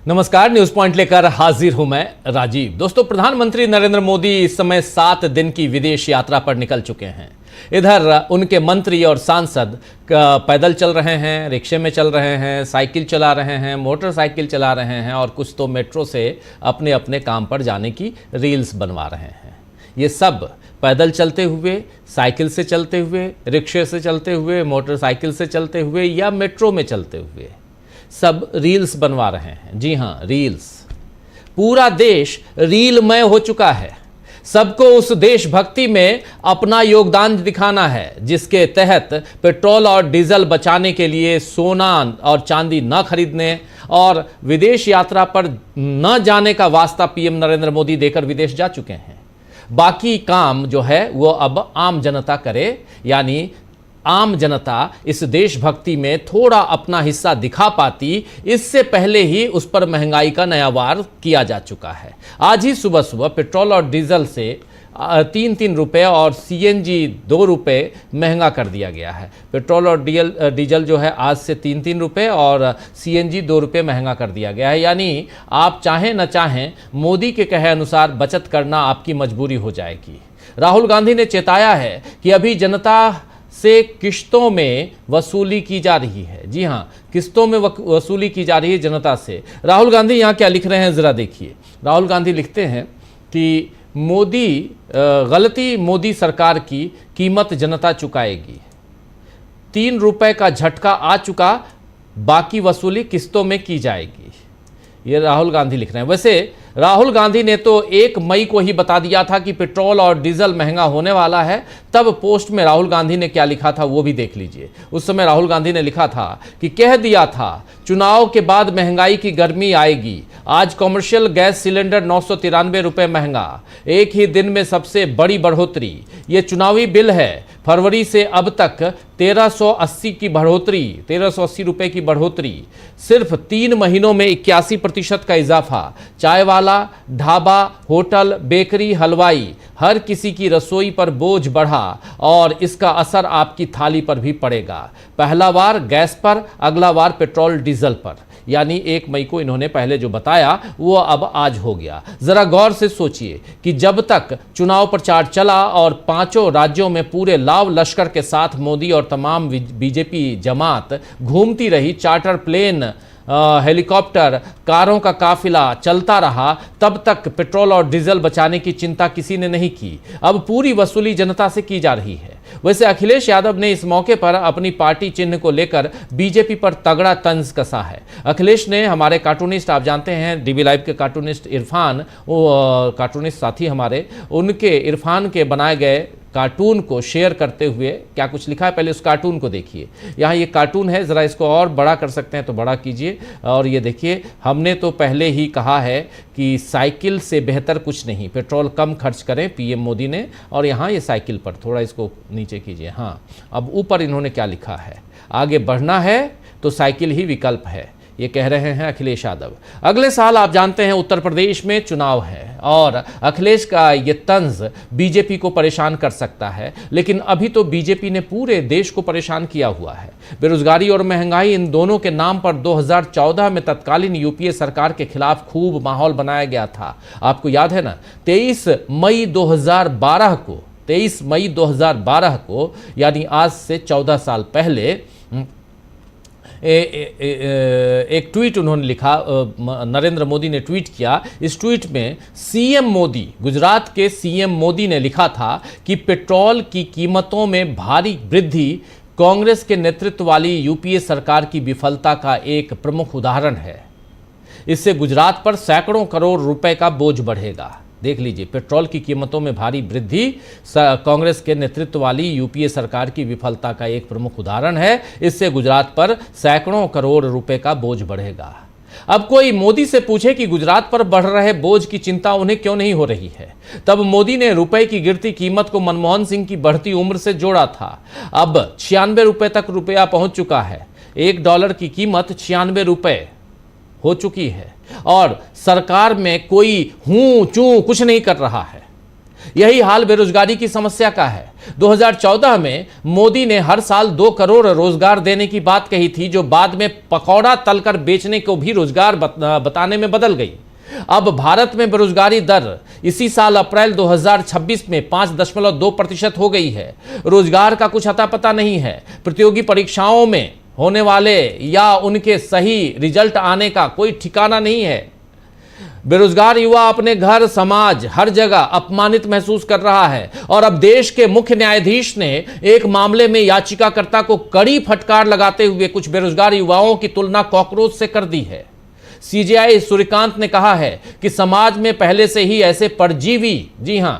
नमस्कार, news point लेकर हाजिर हूं मैं राजीव। दोस्तों, प्रधानमंत्री नरेंद्र मोदी इस समय 7 दिन की विदेश यात्रा पर निकल चुके हैं। इधर उनके मंत्री और सांसद पैदल चल रहे हैं, रिक्शे में चल रहे हैं, साइकिल चला रहे हैं, मोटरसाइकिल चला रहे हैं और कुछ तो मेट्रो से अपने अपने काम पर जाने की रील्स बनवा रहे हैं। ये सब पैदल चलते हुए, साइकिल से चलते हुए, रिक्शे से चलते हुए, मोटरसाइकिल से चलते हुए या मेट्रो में चलते हुए सब रील्स बनवा रहे हैं। जी हां, रील्स। पूरा देश रीलमय हो चुका है। सबको उस देशभक्ति में अपना योगदान दिखाना है जिसके तहत पेट्रोल और डीजल बचाने के लिए सोना और चांदी न खरीदने और विदेश यात्रा पर न जाने का वास्ता पीएम नरेंद्र मोदी देकर विदेश जा चुके हैं। बाकी काम जो है वो अब आम जनता करे, यानी आम जनता इस देशभक्ति में थोड़ा अपना हिस्सा दिखा पाती, इससे पहले ही उस पर महंगाई का नया वार किया जा चुका है। आज ही सुबह सुबह पेट्रोल और डीजल से 3-3 रुपये और सीएनजी 2 रुपये महंगा कर दिया गया है। पेट्रोल और डीजल जो है आज से 3-3 रुपये और सीएनजी 2 रुपये महंगा कर दिया गया है। यानी आप चाहें न चाहें, मोदी के कहे अनुसार बचत करना आपकी मजबूरी हो जाएगी। राहुल गांधी ने चेताया है कि अभी जनता से किस्तों में वसूली की जा रही है। जी हां, किस्तों में वसूली की जा रही है जनता से। राहुल गांधी यहाँ क्या लिख रहे हैं जरा देखिए। राहुल गांधी लिखते हैं कि गलती मोदी सरकार की कीमत जनता चुकाएगी। 3 रुपए का झटका आ चुका, बाकी वसूली किस्तों में की जाएगी। ये राहुल गांधी लिख रहे हैं। वैसे राहुल गांधी ने तो 1 मई को ही बता दिया था कि पेट्रोल और डीजल महंगा होने वाला है। तब पोस्ट में राहुल गांधी ने क्या लिखा था वो भी देख लीजिए। उस समय राहुल गांधी ने लिखा था कि कह दिया था चुनाव के बाद महंगाई की गर्मी आएगी। आज कॉमर्शियल गैस सिलेंडर 993 रुपये महंगा, एक ही दिन में सबसे बड़ी बढ़ोतरी। ये चुनावी बिल है। फरवरी से अब तक 1380 की बढ़ोतरी, 1380 रुपये की बढ़ोतरी। सिर्फ 3 महीनों में 81% का इजाफा। चाय वाला, ढाबा, होटल, बेकरी, हलवाई, हर किसी की रसोई पर बोझ बढ़ा और इसका असर आपकी थाली पर भी पड़ेगा। पहला वार गैस पर, अगला वार पेट्रोल डीजल पर। यानी 1 मई को इन्होंने पहले जो बताया वो अब आज हो गया। जरा गौर से सोचिए कि जब तक चुनाव प्रचार चला और 5 राज्यों में पूरे लाव लश्कर के साथ मोदी और तमाम बीजेपी जमात घूमती रही, चार्टर प्लेन, हेलीकॉप्टर, कारों का काफिला चलता रहा, तब तक पेट्रोल और डीजल बचाने की चिंता किसी ने नहीं की। अब पूरी वसूली जनता से की जा रही है। वैसे अखिलेश यादव ने इस मौके पर अपनी पार्टी चिन्ह को लेकर बीजेपी पर तगड़ा तंज कसा है। अखिलेश ने हमारे कार्टूनिस्ट, आप जानते हैं डीबी लाइव के कार्टूनिस्ट इरफान, वो कार्टूनिस्ट साथी हमारे, उनके इरफान के बनाए गए कार्टून को शेयर करते हुए क्या कुछ लिखा है, पहले उस कार्टून को देखिए। यहाँ ये कार्टून है, ज़रा इसको और बड़ा कर सकते हैं तो बड़ा कीजिए। और ये देखिए, हमने तो पहले ही कहा है कि साइकिल से बेहतर कुछ नहीं, पेट्रोल कम खर्च करें, पीएम मोदी ने। और यहाँ ये साइकिल पर थोड़ा इसको नीचे कीजिए। हाँ, अब ऊपर इन्होंने क्या लिखा है, आगे बढ़ना है तो साइकिल ही विकल्प है, ये कह रहे हैं अखिलेश यादव। अगले साल आप जानते हैं उत्तर प्रदेश में चुनाव है और अखिलेश का ये तंज बीजेपी को परेशान कर सकता है। लेकिन अभी तो बीजेपी ने पूरे देश को परेशान किया हुआ है। बेरोजगारी और महंगाई, इन दोनों के नाम पर 2014 में तत्कालीन यूपीए सरकार के खिलाफ खूब माहौल बनाया गया था। आपको याद है ना, 23 मई 2012 को, यानी आज से 14 साल पहले एक ट्वीट उन्होंने लिखा, नरेंद्र मोदी ने ट्वीट किया। इस ट्वीट में सीएम मोदी, गुजरात के सीएम मोदी ने लिखा था कि पेट्रोल की कीमतों में भारी वृद्धि कांग्रेस के नेतृत्व वाली यूपीए सरकार की विफलता का एक प्रमुख उदाहरण है। इससे गुजरात पर सैकड़ों करोड़ रुपए का बोझ बढ़ेगा। देख लीजिए, पेट्रोल की कीमतों में भारी वृद्धि कांग्रेस के नेतृत्व वाली यूपीए सरकार की विफलता का एक प्रमुख उदाहरण है। इससे गुजरात पर सैकड़ों करोड़ रुपए का बोझ बढ़ेगा। अब कोई मोदी से पूछे कि गुजरात पर बढ़ रहे बोझ की चिंता उन्हें क्यों नहीं हो रही है, तब मोदी ने रुपए की गिरती कीमत को मनमोहन सिंह की बढ़ती उम्र से जोड़ा था। अब 96 रुपए तक रुपया पहुंच चुका है। $1 की कीमत 96 रुपए हो चुकी है और सरकार में कोई हूं चूं कुछ नहीं कर रहा है। यही हाल बेरोजगारी की समस्या का है। 2014 में मोदी ने हर साल 2 करोड़ रोजगार देने की बात कही थी, जो बाद में पकौड़ा तलकर बेचने को भी रोजगार बताने में बदल गई। अब भारत में बेरोजगारी दर इसी साल अप्रैल 2026 में 5.2% हो गई है। रोजगार का कुछ अता पता नहीं है। प्रतियोगी परीक्षाओं में होने वाले या उनके सही रिजल्ट आने का कोई ठिकाना नहीं है। बेरोजगार युवा अपने घर, समाज, हर जगह अपमानित महसूस कर रहा है। और अब देश के मुख्य न्यायाधीश ने एक मामले में याचिकाकर्ता को कड़ी फटकार लगाते हुए कुछ बेरोजगार युवाओं की तुलना कॉकरोच से कर दी है। सीजेआई सूर्यकांत ने कहा है कि समाज में पहले से ही ऐसे परजीवी, जी हां,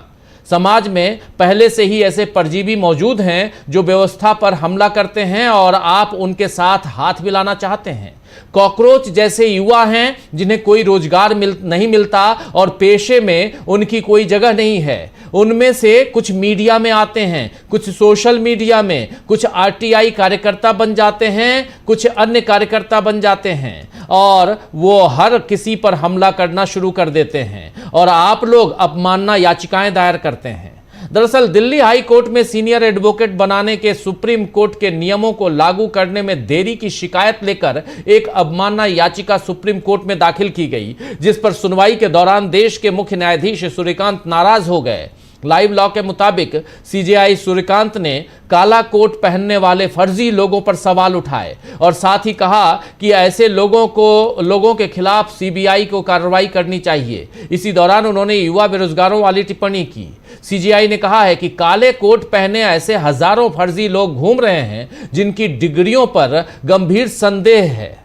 समाज में पहले से ही ऐसे परजीवी मौजूद हैं जो व्यवस्था पर हमला करते हैं और आप उनके साथ हाथ मिलाना चाहते हैं। कॉकरोच जैसे युवा हैं जिन्हें कोई रोजगार नहीं मिलता और पेशे में उनकी कोई जगह नहीं है। उनमें से कुछ मीडिया में आते हैं, कुछ सोशल मीडिया में, कुछ आरटीआई कार्यकर्ता बन जाते हैं, कुछ अन्य कार्यकर्ता बन जाते हैं और वो हर किसी पर हमला करना शुरू कर देते हैं और आप लोग अपमानना याचिकाएं दायर करते हैं। दरअसल दिल्ली हाई कोर्ट में सीनियर एडवोकेट बनाने के सुप्रीम कोर्ट के नियमों को लागू करने में देरी की शिकायत लेकर एक अवमानना याचिका सुप्रीम कोर्ट में दाखिल की गई, जिस पर सुनवाई के दौरान देश के मुख्य न्यायाधीश सूर्यकांत नाराज हो गए। लाइव लॉ के मुताबिक सीजेआई सूर्यकांत ने काला कोट पहनने वाले फर्जी लोगों पर सवाल उठाए और साथ ही कहा कि ऐसे लोगों के खिलाफ सीबीआई को कार्रवाई करनी चाहिए। इसी दौरान उन्होंने युवा बेरोजगारों वाली टिप्पणी की। सीजेआई ने कहा है कि काले कोट पहने ऐसे हजारों फर्जी लोग घूम रहे हैं जिनकी डिग्रियों पर गंभीर संदेह है।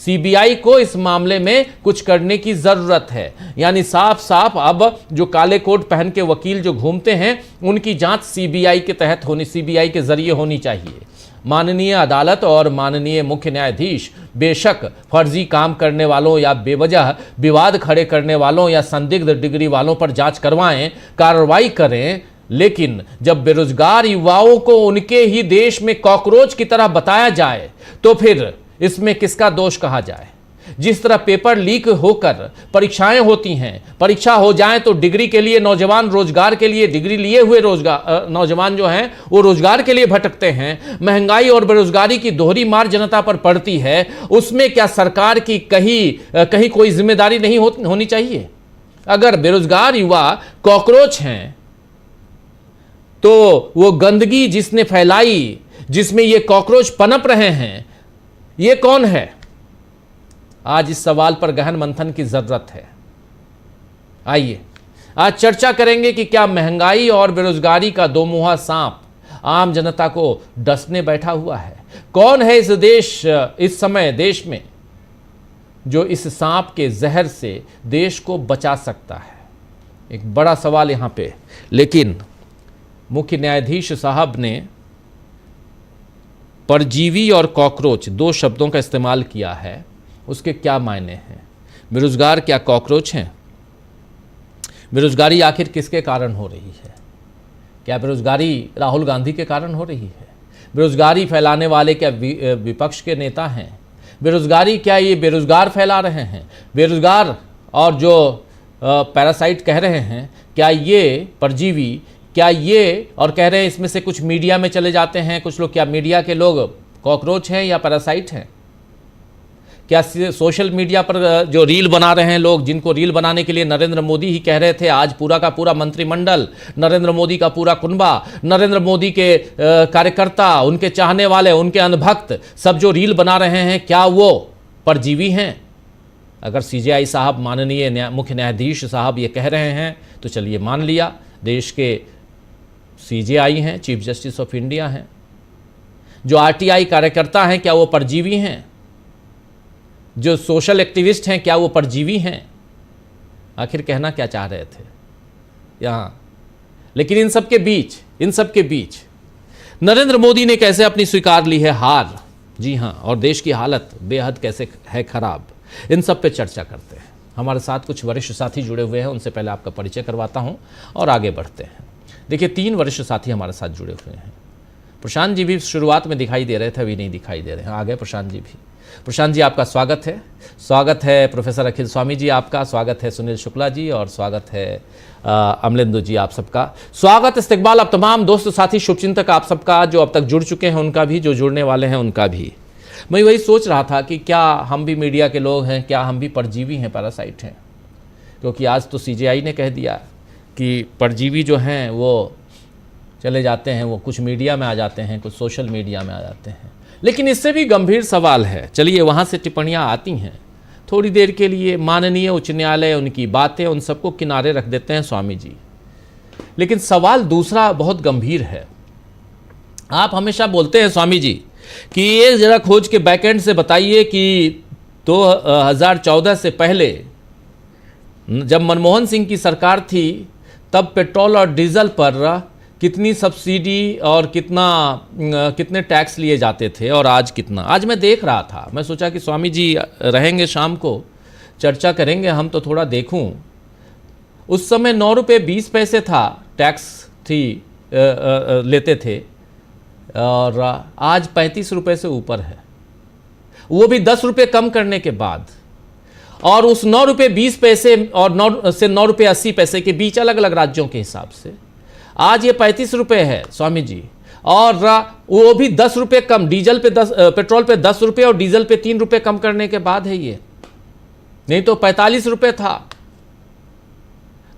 सीबीआई को इस मामले में कुछ करने की जरूरत है। यानी साफ साफ अब जो काले कोट पहन के वकील जो घूमते हैं उनकी जांच सीबीआई के तहत सीबीआई के जरिए होनी चाहिए। माननीय अदालत और माननीय मुख्य न्यायाधीश बेशक फर्जी काम करने वालों या बेवजह विवाद खड़े करने वालों या संदिग्ध डिग्री वालों पर जांच करवाएं, कार्रवाई करें, लेकिन जब बेरोजगार युवाओं को उनके ही देश में कॉकरोच की तरह बताया जाए तो फिर इसमें किसका दोष कहा जाए। जिस तरह पेपर लीक होकर परीक्षाएं होती हैं, परीक्षा हो जाए तो डिग्री के लिए नौजवान रोजगार के लिए, डिग्री लिए हुए नौजवान जो हैं वो रोजगार के लिए भटकते हैं। महंगाई और बेरोजगारी की दोहरी मार जनता पर पड़ती है। उसमें क्या सरकार की कहीं कोई जिम्मेदारी नहीं होनी चाहिए? अगर बेरोजगार युवा कॉकरोच हैं तो वो गंदगी जिसने फैलाई, जिसमें ये कॉकरोच पनप रहे हैं, ये कौन है? आज इस सवाल पर गहन मंथन की जरूरत है। आइए आज चर्चा करेंगे कि क्या महंगाई और बेरोजगारी का दोमुहा सांप आम जनता को डसने बैठा हुआ है? कौन है इस समय देश में जो इस सांप के जहर से देश को बचा सकता है? एक बड़ा सवाल यहां पे। लेकिन मुख्य न्यायाधीश साहब ने परजीवी और कॉकरोच 2 शब्दों का इस्तेमाल किया है। उसके क्या मायने हैं? बेरोजगार क्या कॉकरोच हैं? बेरोजगारी आखिर किसके कारण हो रही है? क्या बेरोजगारी राहुल गांधी के कारण हो रही है? बेरोजगारी फैलाने वाले क्या विपक्ष के नेता हैं? बेरोजगारी क्या ये बेरोजगार फैला रहे हैं? बेरोजगार और जो पैरासाइट कह रहे हैं, क्या ये परजीवी, क्या ये और कह रहे हैं इसमें से कुछ मीडिया में चले जाते हैं कुछ लोग, क्या मीडिया के लोग कॉकरोच हैं या पैरासाइट हैं? क्या सोशल मीडिया पर जो रील बना रहे हैं लोग, जिनको रील बनाने के लिए नरेंद्र मोदी ही कह रहे थे, आज पूरा का पूरा मंत्रिमंडल, नरेंद्र मोदी का पूरा कुनबा, नरेंद्र मोदी के कार्यकर्ता, उनके चाहने वाले, उनके अंधभक्त सब जो रील बना रहे हैं, क्या वो परजीवी हैं? अगर सीजेआई साहब, माननीय मुख्य न्यायाधीश साहब ये कह रहे हैं तो चलिए मान लिया, देश के सीजेआई हैं, चीफ जस्टिस ऑफ इंडिया हैं। जो आरटीआई कार्यकर्ता हैं, क्या वो परजीवी हैं? जो सोशल एक्टिविस्ट हैं, क्या वो परजीवी हैं? आखिर कहना क्या चाह रहे थे यहां? लेकिन इन सब के बीच नरेंद्र मोदी ने कैसे अपनी स्वीकार ली है हार, जी हां, और देश की हालत बेहद कैसे है खराब, इन सब पे चर्चा करते हैं। हमारे साथ कुछ वरिष्ठ साथी जुड़े हुए हैं, उनसे पहले आपका परिचय करवाता हूं और आगे बढ़ते हैं। देखिए 3 वरिष्ठ साथी हमारे साथ जुड़े हुए हैं। प्रशांत जी भी शुरुआत में दिखाई दे रहे थे, अभी नहीं दिखाई दे रहे हैं। आ गए प्रशांत जी भी। प्रशांत जी आपका स्वागत है प्रोफेसर अखिल स्वामी जी आपका, स्वागत है सुनील शुक्ला जी, और स्वागत है अमलेंदु जी, आप सबका स्वागत इस्तकबाल। अब तमाम दोस्त साथी शुभचिंतक आप सबका जो अब तक जुड़ चुके हैं उनका भी, जो जुड़ने वाले हैं उनका भी। मैं वही सोच रहा था कि क्या हम भी मीडिया के लोग हैं, क्या हम भी परजीवी हैं, पैरासाइट हैं? क्योंकि आज तो सीजेआई ने कह दिया कि परजीवी जो हैं वो चले जाते हैं, वो कुछ मीडिया में आ जाते हैं, कुछ सोशल मीडिया में आ जाते हैं। लेकिन इससे भी गंभीर सवाल है, चलिए वहाँ से टिप्पणियाँ आती हैं, थोड़ी देर के लिए माननीय उच्च न्यायालय, उनकी बातें, उन सबको किनारे रख देते हैं स्वामी जी। लेकिन सवाल दूसरा बहुत गंभीर है। आप हमेशा बोलते हैं स्वामी जी कि ये ज़रा खोज के बैकएंड से बताइए कि 2014 से पहले जब मनमोहन सिंह की सरकार थी तब पेट्रोल और डीजल पर कितनी सब्सिडी और कितने टैक्स लिए जाते थे और आज कितना। आज मैं देख रहा था, मैं सोचा कि स्वामी जी रहेंगे शाम को, चर्चा करेंगे हम, तो थोड़ा देखूं। उस समय 9 रुपये 20 पैसे था टैक्स थी लेते थे, और आज 35 रुपये से ऊपर है, वो भी 10 रुपये कम करने के बाद। और उस 9 रुपये 20 पैसे और 9 रुपये 80 पैसे के बीच अलग अलग राज्यों के हिसाब से आज ये 35 रुपये है स्वामी जी, और वो भी 10 रुपये कम, डीजल पे 10, पेट्रोल पे 10 रुपये और डीजल पे 3 रुपये कम करने के बाद है ये, नहीं तो 45 रुपये था।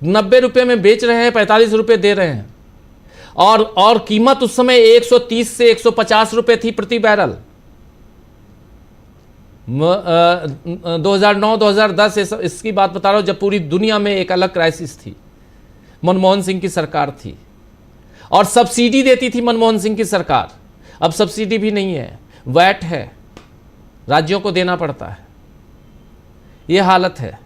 90 रुपये में बेच रहे हैं, 45 रुपये दे रहे हैं। और कीमत उस समय 130 से 150 रुपये थी प्रति बैरल। 2009-2010 इसकी बात बता रहा हूं, जब पूरी दुनिया में एक अलग क्राइसिस थी, मनमोहन सिंह की सरकार थी और सब्सिडी देती थी मनमोहन सिंह की सरकार। अब सब्सिडी भी नहीं है, वैट है, राज्यों को देना पड़ता है, यह हालत है।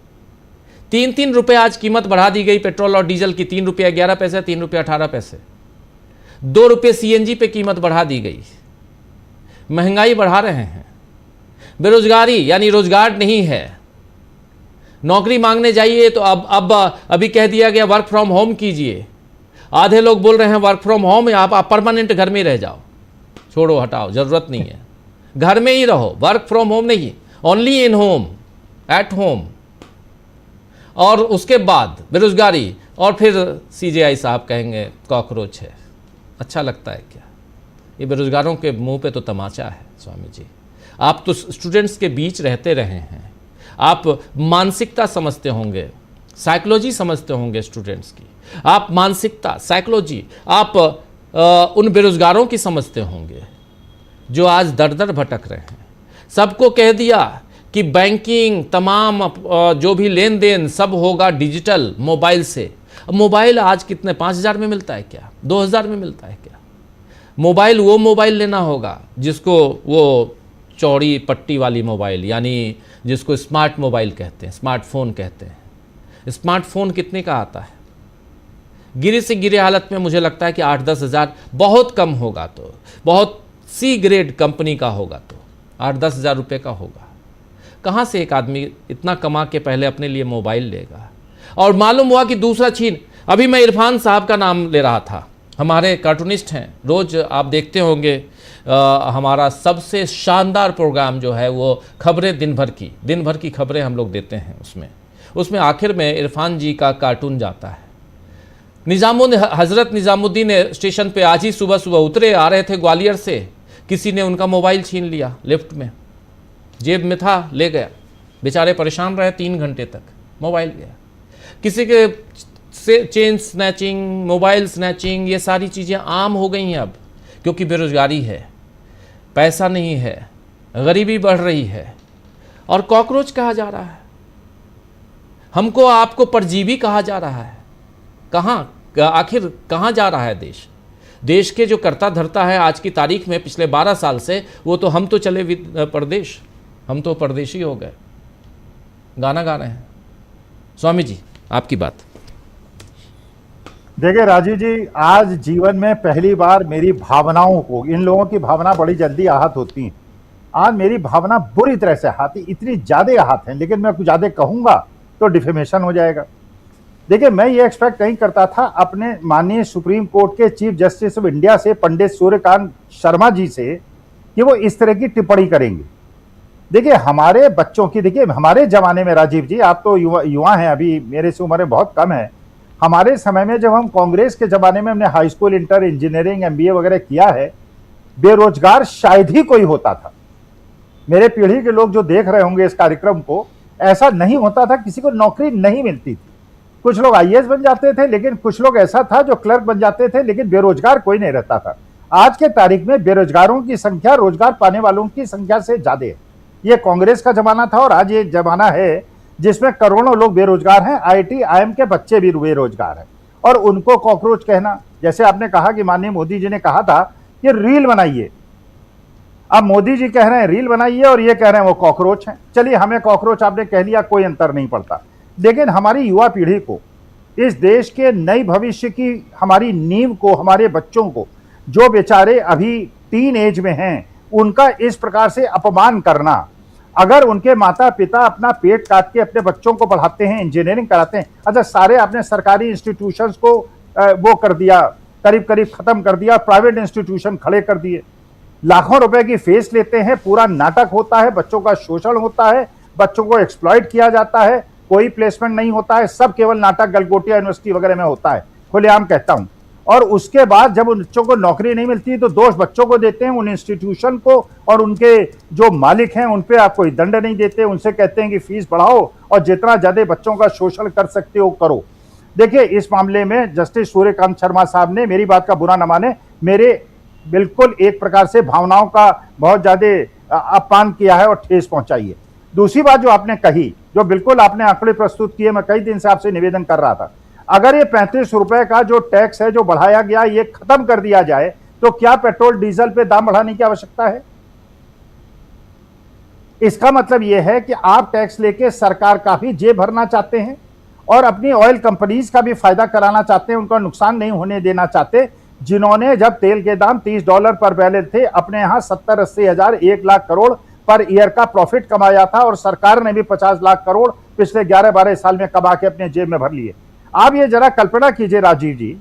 3-3 रुपये आज कीमत बढ़ा दी गई पेट्रोल और डीजल की, 3 रुपये 11 पैसे, 3 रुपये 18 पैसे, 2 रुपये सीएनजी पे कीमत बढ़ा दी गई। महंगाई बढ़ा रहे हैं, बेरोजगारी यानी रोजगार नहीं है, नौकरी मांगने जाइए तो अभी कह दिया गया वर्क फ्रॉम होम कीजिए। आधे लोग बोल रहे हैं वर्क फ्रॉम होम, आप परमानेंट घर में रह जाओ, छोड़ो हटाओ, जरूरत नहीं है, घर में ही रहो, वर्क फ्रॉम होम नहीं, only in home, at home. और उसके बाद बेरोजगारी, और फिर सीजेआई साहब कहेंगे कॉकरोच है। अच्छा लगता है क्या? ये बेरोजगारों के मुंह पे तो तमाचा है स्वामी जी। आप तो स्टूडेंट्स के बीच रहते रहे हैं, आप मानसिकता समझते होंगे, साइकोलॉजी समझते होंगे स्टूडेंट्स की, आप मानसिकता, साइकोलॉजी आप उन बेरोजगारों की समझते होंगे जो आज दर दर भटक रहे हैं। सबको कह दिया कि बैंकिंग, तमाम जो भी लेन देन सब होगा डिजिटल, मोबाइल से। अब मोबाइल आज कितने, 5000 में मिलता है क्या, 2000 में मिलता है क्या? मोबाइल वो मोबाइल लेना होगा जिसको वो चौड़ी पट्टी वाली मोबाइल, यानी जिसको स्मार्ट मोबाइल कहते हैं, स्मार्टफोन कहते हैं। स्मार्टफोन कितने का आता है? गिरे से गिरे हालत में मुझे लगता है कि 8-10 हज़ार, बहुत कम होगा तो, बहुत सी ग्रेड कंपनी का होगा तो 8-10 हज़ार रुपये का होगा। कहाँ से एक आदमी इतना कमा के पहले अपने लिए मोबाइल लेगा? और मालूम हुआ कि दूसरा छीन। अभी मैं इरफान साहब का नाम ले रहा था, हमारे कार्टूनिस्ट हैं, रोज़ आप देखते होंगे हमारा सबसे शानदार प्रोग्राम जो है वो खबरें, दिन भर की खबरें हम लोग देते हैं। उसमें आखिर में इरफान जी का कार्टून जाता है। हज़रत निज़ामुद्दीन स्टेशन पे आज ही सुबह उतरे, आ रहे थे ग्वालियर से, किसी ने उनका मोबाइल छीन लिया, लिफ्ट में जेब में था, ले गया। बेचारे परेशान रहे 3 घंटे तक, मोबाइल गया। किसी के चेन स्नैचिंग, मोबाइल स्नैचिंग, ये सारी चीज़ें आम हो गई हैं अब, क्योंकि बेरोजगारी है, पैसा नहीं है, गरीबी बढ़ रही है और कॉकरोच कहा जा रहा है, हमको आपको परजीवी कहा जा रहा है। कहाँ, आखिर कहाँ जा रहा है देश? देश के जो करता धरता है आज की तारीख में, पिछले 12 साल से, वो तो हम तो चले परदेश, हम तो परदेशी हो गए, गाना गा रहे हैं। स्वामी जी आपकी बात। देखिए राजीव जी, आज जीवन में पहली बार मेरी भावनाओं को, इन लोगों की भावना बड़ी जल्दी आहत होती हैं, आज मेरी भावना बुरी तरह से आहत, इतनी ज्यादा आहत है, लेकिन मैं कुछ ज्यादा कहूंगा तो डिफेमेशन हो जाएगा। देखिए, मैं ये एक्सपेक्ट नहीं करता था अपने माननीय सुप्रीम कोर्ट के चीफ जस्टिस ऑफ इंडिया से, पंडित सूर्यकांत शर्मा जी से, कि वो इस तरह की टिप्पणी करेंगे। देखिए, हमारे बच्चों की, देखिए हमारे जमाने में, राजीव जी आप तो युवा हैं, अभी मेरे से उम्र बहुत कम है। हमारे समय में, जब हम कांग्रेस के जमाने में हमने high school, inter, engineering, MBA वगैरह किया है, बेरोजगार शायद ही कोई होता था। मेरे पीढ़ी के लोग जो देख रहे होंगे इस कार्यक्रम को, ऐसा नहीं होता था, किसी को नौकरी नहीं मिलती थी। कुछ लोग आईएएस बन जाते थे, लेकिन कुछ लोग ऐसा था जो क्लर्क बन जाते थे, लेकिन बेरोजगार कोई नहीं रहता था। आज के तारीख में बेरोजगारों की संख्या रोजगार पाने वालों की संख्या से ज्यादा है। ये कांग्रेस का जमाना था और आज ये जमाना है जिसमें करोड़ों लोग बेरोजगार हैं। आईआईटी, आईएम के बच्चे भी बेरोजगार हैं, और उनको कॉकरोच कहना, जैसे आपने कहा कि माननीय मोदी जी ने कहा था कि रील बनाइए, अब मोदी जी कह रहे हैं रील बनाइए और ये कह रहे हैं वो कॉकरोच हैं। चलिए, हमें कॉकरोच आपने कह लिया, कोई अंतर नहीं पड़ता। लेकिन हमारी युवा पीढ़ी को, इस देश के नई भविष्य की हमारी नींव को, हमारे बच्चों को, जो बेचारे अभी टीन एज में हैं, उनका इस प्रकार से अपमान करना, अगर उनके माता पिता अपना पेट काट के अपने बच्चों को पढ़ाते हैं, इंजीनियरिंग कराते हैं, अच्छा सारे आपने सरकारी इंस्टीट्यूशंस को वो कर दिया, करीब करीब खत्म कर दिया, प्राइवेट इंस्टीट्यूशन खड़े कर दिए, लाखों रुपए की फीस लेते हैं, पूरा नाटक होता है, बच्चों का शोषण होता है, बच्चों को एक्सप्लॉइट किया जाता है, कोई प्लेसमेंट नहीं होता है, सब केवल नाटक गलगोटिया यूनिवर्सिटी वगैरह में होता है, खुलेआम कहता हूं। और उसके बाद जब उन बच्चों को नौकरी नहीं मिलती तो दोष बच्चों को देते हैं, उन इंस्टीट्यूशन को, और उनके जो मालिक हैं उन पे आप कोई दंड नहीं देते, उनसे कहते हैं कि फीस बढ़ाओ और जितना ज्यादा बच्चों का शोषण कर सकते हो करो। देखिए, इस मामले में जस्टिस सूर्यकांत शर्मा साहब ने, मेरी बात का बुरा न माने, मेरे बिल्कुल एक प्रकार से भावनाओं का बहुत ज्यादा अपमान किया है और ठेस पहुंचाई है। दूसरी बात जो आपने कही, जो बिल्कुल आपने आंकड़े प्रस्तुत किए, मैं कई दिन से आपसे निवेदन कर रहा था, अगर ये 35 रुपए का जो टैक्स है जो बढ़ाया गया, ये खत्म कर दिया जाए, तो क्या पेट्रोल डीजल पे दाम बढ़ाने की आवश्यकता है? इसका मतलब यह है कि आप टैक्स लेके सरकार का भी जेब भरना चाहते हैं और अपनी ऑयल कंपनीज का भी फायदा कराना चाहते हैं, उनका नुकसान नहीं होने देना चाहते। जिन्होंने, जब तेल के दाम $30 पर बैरल थे, अपने यहां 70-80 हजार, 1 लाख करोड़ पर ईयर का प्रॉफिट कमाया था, और सरकार ने भी 50 लाख करोड़ पिछले 11-12 साल में कमा के अपने जेब में भर लिए। आप ये जरा कल्पना कीजिए राजीव जी,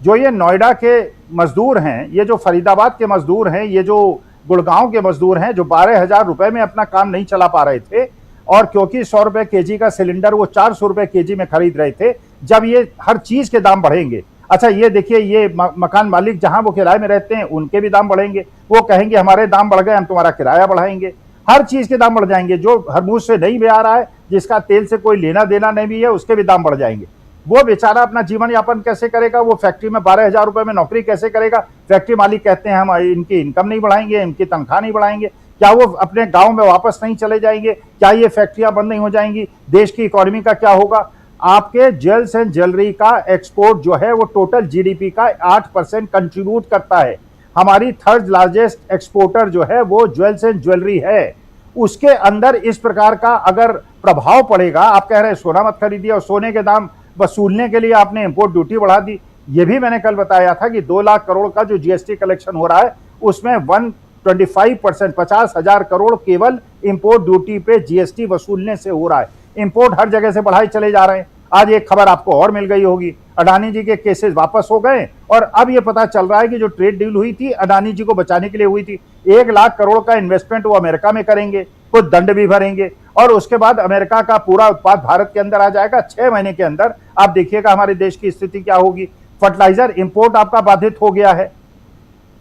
जो ये नोएडा के मजदूर हैं, ये जो फरीदाबाद के मजदूर हैं, ये जो गुड़गांव के मजदूर हैं, जो 12,000 रुपए में अपना काम नहीं चला पा रहे थे, और क्योंकि 100 रुपए केजी का सिलेंडर वो 400 रुपए केजी में खरीद रहे थे, जब ये हर चीज के दाम बढ़ेंगे, अच्छा ये देखिए, ये मकान मालिक जहां वो किराए में रहते हैं उनके भी दाम बढ़ेंगे, वो कहेंगे हमारे दाम बढ़ गए, हम तुम्हारा किराया बढ़ाएंगे, हर चीज के दाम बढ़ जाएंगे। जो हरमुज से नहीं भी आ रहा है, जिसका तेल से कोई लेना देना नहीं भी है, उसके भी दाम बढ़ जाएंगे। वो बेचारा अपना जीवन यापन कैसे करेगा? वो फैक्ट्री में 12,000 रुपए में नौकरी कैसे करेगा? फैक्ट्री मालिक कहते हैं हम इनकी इनकम नहीं बढ़ाएंगे, इनकी तनख्वाह नहीं बढ़ाएंगे। क्या वो अपने गांव में वापस नहीं चले जाएंगे? क्या ये फैक्ट्रियां बंद नहीं हो जाएंगी? देश की इकोनॉमी का क्या होगा? आपके ज्वेल्स एंड ज्वेलरी का एक्सपोर्ट जो है वो टोटल जीडीपी का 8% कंट्रीब्यूट करता है। हमारी थर्ड लार्जेस्ट एक्सपोर्टर जो है वो ज्वेल्स एंड ज्वेलरी है। उसके अंदर इस प्रकार का अगर प्रभाव पड़ेगा, आप कह रहे हैं सोना मत खरीदिए, और सोने के दाम वसूलने के लिए आपने इंपोर्ट ड्यूटी बढ़ा दी। ये भी मैंने कल बताया था कि 2 लाख करोड़ का जो जीएसटी कलेक्शन हो रहा है, उसमें 125%, 50,000 करोड़ केवल इंपोर्ट ड्यूटी पे जीएसटी वसूलने से हो रहा है। इंपोर्ट हर जगह से बढ़ाई चले जा रहे हैं। आज एक खबर आपको और मिल गई होगी, अडानी जी के केसेस वापस हो गए, और अब ये पता चल रहा है कि जो ट्रेड डील हुई थी अडानी जी को बचाने के लिए हुई थी, 1 लाख करोड़ का इन्वेस्टमेंट वो अमेरिका में करेंगे, कुछ दंड भी भरेंगे, और उसके बाद अमेरिका का पूरा उत्पाद भारत के अंदर आ जाएगा। 6 महीने के अंदर आप देखिएगा हमारे देश की स्थिति क्या होगी। फर्टिलाइजर इंपोर्ट आपका बाधित हो गया है।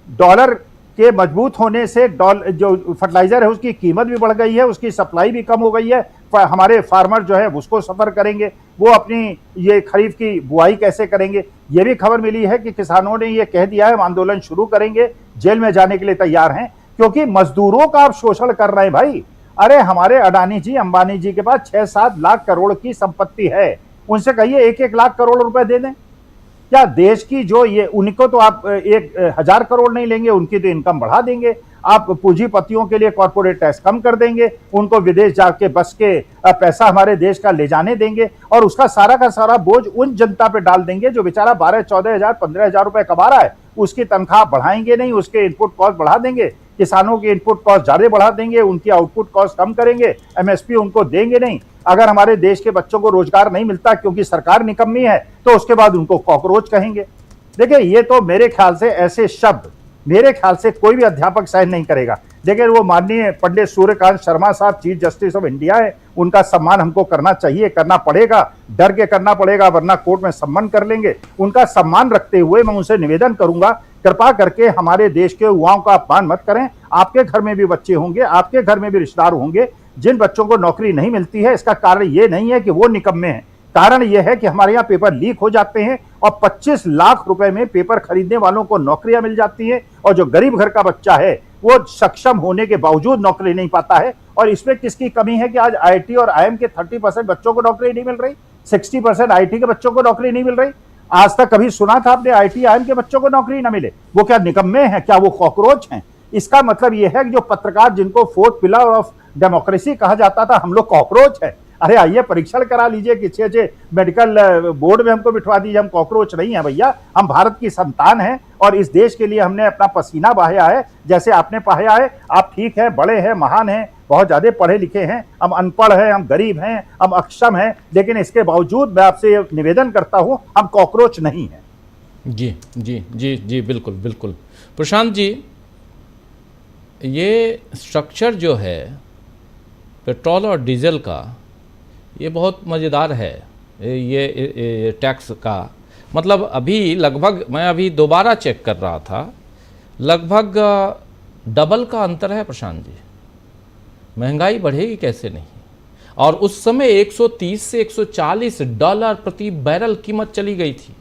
डॉलर के मजबूत होने से जो फर्टिलाइजर है उसकी कीमत भी बढ़ गई है, उसकी सप्लाई भी कम हो गई है। हमारे फार्मर जो है उसको सफर करेंगे, वो अपनी ये खरीफ की बुआई कैसे करेंगे। ये भी खबर मिली है कि किसानों ने ये कह दिया है हम आंदोलन शुरू करेंगे, जेल में जाने के लिए तैयार हैं, क्योंकि मजदूरों का आप शोषण कर रहे हैं भाई। अरे हमारे अडानी जी, अंबानी जी के पास 6-7 लाख करोड़ की संपत्ति है, उनसे कहिए 1-1 लाख करोड़ रुपए दे दें। क्या देश की जो ये, उनको तो आप 1,000 करोड़ नहीं लेंगे, उनकी तो इनकम बढ़ा देंगे। आप पूंजीपतियों के लिए कॉर्पोरेट टैक्स कम कर देंगे, उनको विदेश जाके बस के पैसा हमारे देश का ले जाने देंगे, और उसका सारा का सारा बोझ उन जनता पे डाल देंगे जो बेचारा 12,000-14,000, 15,000 रुपए कमा रहा है। उसकी तनख्वाह बढ़ाएंगे नहीं, उसके इनपुट कॉस्ट बढ़ा देंगे, किसानों की इनपुट कॉस्ट ज्यादा बढ़ा देंगे, उनकी आउटपुट कॉस्ट कम करेंगे, एमएसपी उनको देंगे नहीं। अगर हमारे देश के बच्चों को रोजगार नहीं मिलता क्योंकि सरकार निकम्मी है, तो उसके बाद उनको कॉकरोच कहेंगे। देखिए, ये तो मेरे ख्याल से ऐसे शब्द मेरे ख्याल से कोई भी अध्यापक सहन नहीं करेगा। देखिए, वो माननीय पंडित सूर्यकांत शर्मा साहब चीफ जस्टिस ऑफ इंडिया है, उनका सम्मान हमको करना चाहिए, करना पड़ेगा, डर के करना पड़ेगा, वरना कोर्ट में सम्मान कर लेंगे। उनका सम्मान रखते हुए मैं उनसे निवेदन करूंगा, कृपा करके हमारे देश के युवाओं का अपमान मत करें। आपके घर में भी बच्चे होंगे, आपके घर में भी रिश्तेदार होंगे जिन बच्चों को नौकरी नहीं मिलती है। इसका कारण ये नहीं है कि वो निकम्मे हैं, कारण यह है कि हमारे यहाँ पेपर लीक हो जाते हैं और 25 लाख रुपए में पेपर खरीदने वालों को नौकरियां मिल जाती हैं, और जो गरीब घर का बच्चा है वो सक्षम होने के बावजूद नौकरी नहीं पाता है। और इसमें किसकी कमी है कि आज आईटी और आईएम के 30% बच्चों को नौकरी नहीं मिल रही, 60% आईटी के बच्चों को नौकरी नहीं मिल रही। आज तक कभी सुना था आपने आईटी आईएम के बच्चों को नौकरी ना मिले? वो क्या निकम्मे हैं? क्या वो कॉकरोच हैं? इसका मतलब यह है कि जो पत्रकार, जिनको फोर्थ पिलर ऑफ डेमोक्रेसी कहा जाता था, हम लोग कॉकरोच है। अरे आइए, परीक्षण करा लीजिए, किसी अच्छे मेडिकल बोर्ड में हमको बिठवा दीजिए। हम कॉकरोच नहीं है भैया, हम भारत की संतान हैं और इस देश के लिए हमने अपना पसीना बहाया है, जैसे आपने बहाया है। आप ठीक है, बड़े हैं, महान हैं, बहुत ज्यादा पढ़े लिखे हैं, हम अनपढ़ हैं, हम गरीब हैं, हम अक्षम हैं, लेकिन इसके बावजूद मैं आपसे निवेदन करता हूं, हम कॉकरोच नहीं हैं। जी जी जी जी, बिल्कुल बिल्कुल। प्रशांत जी, ये स्ट्रक्चर जो है पेट्रोल और डीजल का, ये बहुत मज़ेदार है। ये टैक्स का मतलब अभी लगभग, मैं अभी दोबारा चेक कर रहा था, लगभग डबल का अंतर है प्रशांत जी। महंगाई बढ़ेगी कैसे नहीं। और उस समय 130 से 140 डॉलर प्रति बैरल कीमत चली गई थी।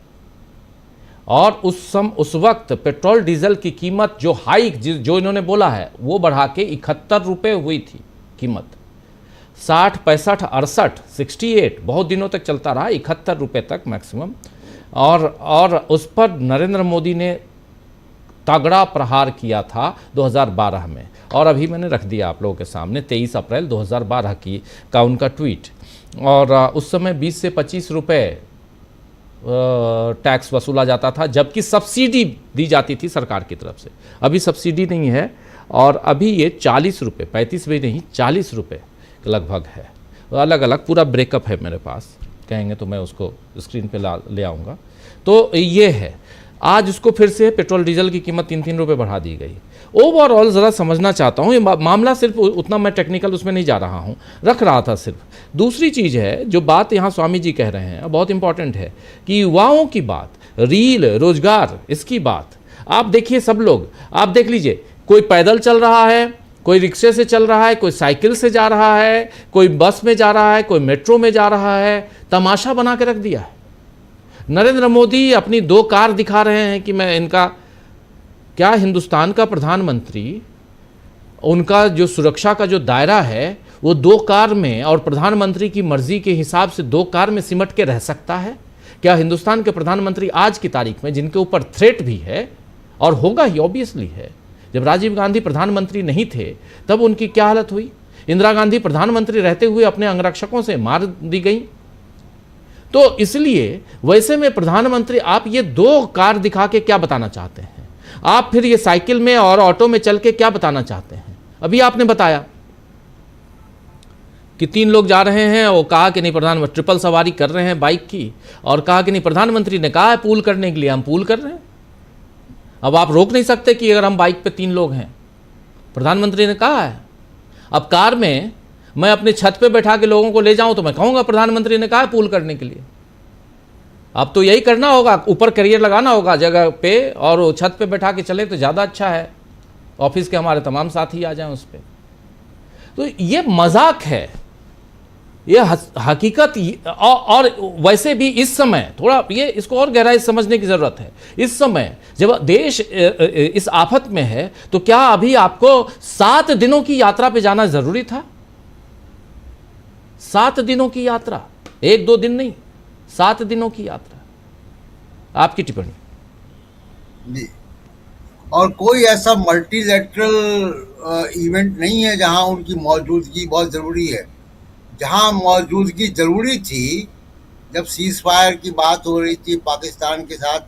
और उस वक्त पेट्रोल डीजल की कीमत जो हाइक जो इन्होंने बोला है वो बढ़ा के 71 रुपये हुई थी कीमत। 60, 65, 68, 68 बहुत दिनों तक चलता रहा, 71 रुपये तक मैक्सिमम। और उस पर नरेंद्र मोदी ने तगड़ा प्रहार किया था 2012 में। और अभी मैंने रख दिया आप लोगों के सामने 23 अप्रैल 2012 का उनका ट्वीट। और उस समय 20 से 25 रुपये टैक्स वसूला जाता था, जबकि सब्सिडी दी जाती थी सरकार की तरफ से। अभी सब्सिडी नहीं है और अभी ये 40 रुपये, 35 भी नहीं, 40 रुपये लगभग है। अलग अलग पूरा ब्रेकअप है मेरे पास, कहेंगे तो मैं उसको स्क्रीन पे ले आऊँगा। तो ये है, आज उसको फिर से पेट्रोल डीजल की कीमत 3-3 रुपये बढ़ा दी गई। ओवरऑल ज़रा समझना चाहता हूँ, ये मामला सिर्फ उतना मैं टेक्निकल उसमें नहीं जा रहा हूँ, रख रहा था सिर्फ। दूसरी चीज़ है जो बात यहाँ स्वामी जी कह रहे हैं, बहुत इंपॉर्टेंट है कि युवाओं की बात, रील, रोजगार, इसकी बात आप देखिए। सब लोग आप देख लीजिए, कोई पैदल चल रहा है, कोई रिक्शे से चल रहा है, कोई साइकिल से जा रहा है, कोई बस में जा रहा है, कोई मेट्रो में जा रहा है। तमाशा बना के रख दिया है। नरेंद्र मोदी अपनी 2 कार दिखा रहे हैं कि मैं इनका, क्या हिंदुस्तान का प्रधानमंत्री, उनका जो सुरक्षा का जो दायरा है वो 2 कार में, और प्रधानमंत्री की मर्जी के हिसाब से 2 कार में सिमट के रह सकता है क्या? हिंदुस्तान के प्रधानमंत्री आज की तारीख में, जिनके ऊपर थ्रेट भी है और होगा ही, ऑब्वियसली है। जब राजीव गांधी प्रधानमंत्री नहीं थे तब उनकी क्या हालत हुई। इंदिरा गांधी प्रधानमंत्री रहते हुए अपने अंगरक्षकों से मार दी गई। तो इसलिए वैसे में प्रधानमंत्री, आप ये 2 कार दिखा के क्या बताना चाहते हैं? आप फिर ये साइकिल में और ऑटो में चल के क्या बताना चाहते हैं? अभी आपने बताया कि 3 लोग जा रहे हैं, वो कहा कि नहीं प्रधानमंत्री ट्रिपल सवारी कर रहे हैं बाइक की, और कहा कि नहीं प्रधानमंत्री ने कहा है पूल करने के लिए, हम पूल कर रहे हैं। अब आप रोक नहीं सकते कि अगर हम बाइक पे 3 लोग हैं, प्रधानमंत्री ने कहा है। अब कार में मैं अपने छत पे बैठा के लोगों को ले जाऊं तो मैं कहूंगा प्रधानमंत्री ने कहा है पूल करने के लिए। अब तो यही करना होगा, ऊपर कैरियर लगाना होगा जगह पे, और छत पे बैठा के चले तो ज़्यादा अच्छा है, ऑफिस के हमारे तमाम साथी आ जाएं उस पर। तो ये मजाक है, ये हकीकत। और वैसे भी इस समय थोड़ा ये इसको और गहराई से समझने की ज़रूरत है। इस समय जब देश इस आफत में है, तो क्या अभी आपको 7 दिनों की यात्रा पे जाना ज़रूरी था? 7 दिनों की यात्रा, 1-2 दिन नहीं, 7 दिनों की यात्रा। आपकी टिप्पणी जी। और कोई ऐसा मल्टीलैटरल इवेंट नहीं है जहां उनकी मौजूदगी बहुत ज़रूरी है। जहां मौजूदगी ज़रूरी थी, जब सीज फायर की बात हो रही थी पाकिस्तान के साथ,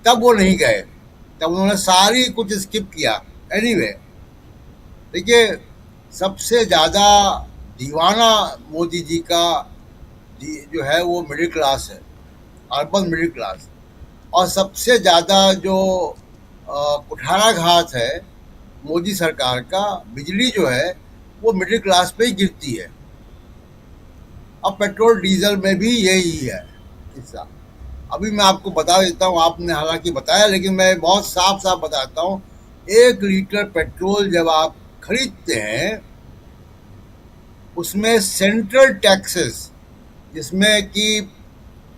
तब वो नहीं गए, तब उन्होंने सारी कुछ स्किप किया। एनीवे, देखिए, सबसे ज़्यादा दीवाना मोदी जी का जो है वो मिडिल क्लास है, अर्बन मिडिल क्लास। और सबसे ज़्यादा जो कुठाराघात है मोदी सरकार का, बिजली जो है वो मिडिल क्लास पे ही गिरती है। अब पेट्रोल डीजल में भी यही है हिस्सा। अभी मैं आपको बता देता हूँ, आपने हालांकि बताया लेकिन मैं बहुत साफ साफ बताता हूँ। 1 लीटर पेट्रोल जब आप खरीदते हैं उसमें सेंट्रल टैक्सेस, जिसमें कि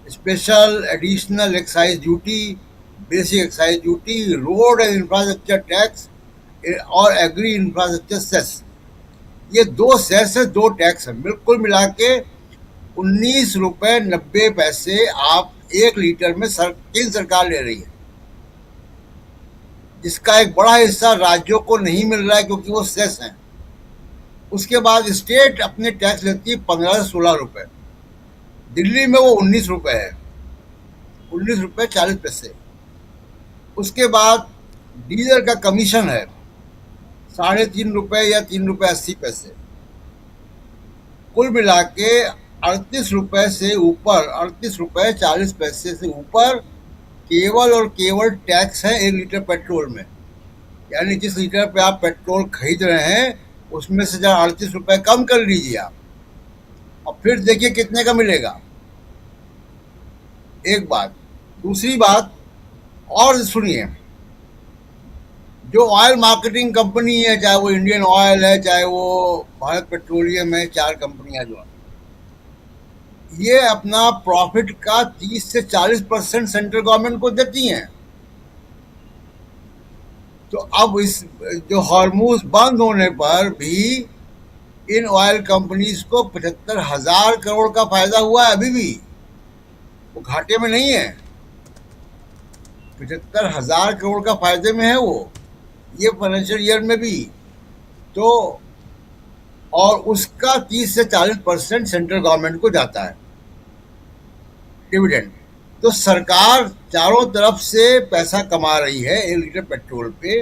special additional excise duty, basic excise duty, road and infrastructure tax और एग्री इंफ्रास्ट्रक्चर सेस, ये 2 सेस है, 2 टैक्स है, बिल्कुल मिला के 19 रुपए 90 पैसे आप 1 लीटर में केंद्र सरकार ले रही है, जिसका एक बड़ा हिस्सा राज्यों को नहीं मिल रहा है क्योंकि वो सेस हैं। उसके बाद स्टेट अपने टैक्स लेती है 15 से 16 रुपए। दिल्ली में वो 19 रुपए है, 19 रुपए 40 पैसे। उसके बाद डीजल का कमीशन है 3.5 रुपए या 3 रुपए 80 पैसे। कुल मिला के 38 रुपए से ऊपर, 38 रुपए 40 पैसे से ऊपर केवल और केवल टैक्स है 1 लीटर पेट्रोल में। यानी जिस लीटर पे आप पेट्रोल खरीद रहे हैं उसमें से जरा 38 रुपए कम कर लीजिए आप, और फिर देखिए कितने का मिलेगा। एक बात। दूसरी बात और सुनिए, जो ऑयल मार्केटिंग कंपनी है, चाहे वो इंडियन ऑयल है, चाहे वो भारत पेट्रोलियम है, 4 कंपनियां जो हैं, ये अपना प्रॉफिट का 30 से 40% सेंट्रल गवर्नमेंट को देती हैं। तो अब इस जो हॉर्मूज बंद होने पर भी इन ऑयल कंपनीज को 75,000 करोड़ का फायदा हुआ है। अभी भी वो घाटे में नहीं है, 75,000 करोड़ का फायदे में है वो, ये फाइनेंशियल ईयर में भी। तो और उसका 30 से 40% सेंट्रल गवर्नमेंट को जाता है डिविडेंड। तो सरकार चारों तरफ से पैसा कमा रही है 1 लीटर पेट्रोल पे,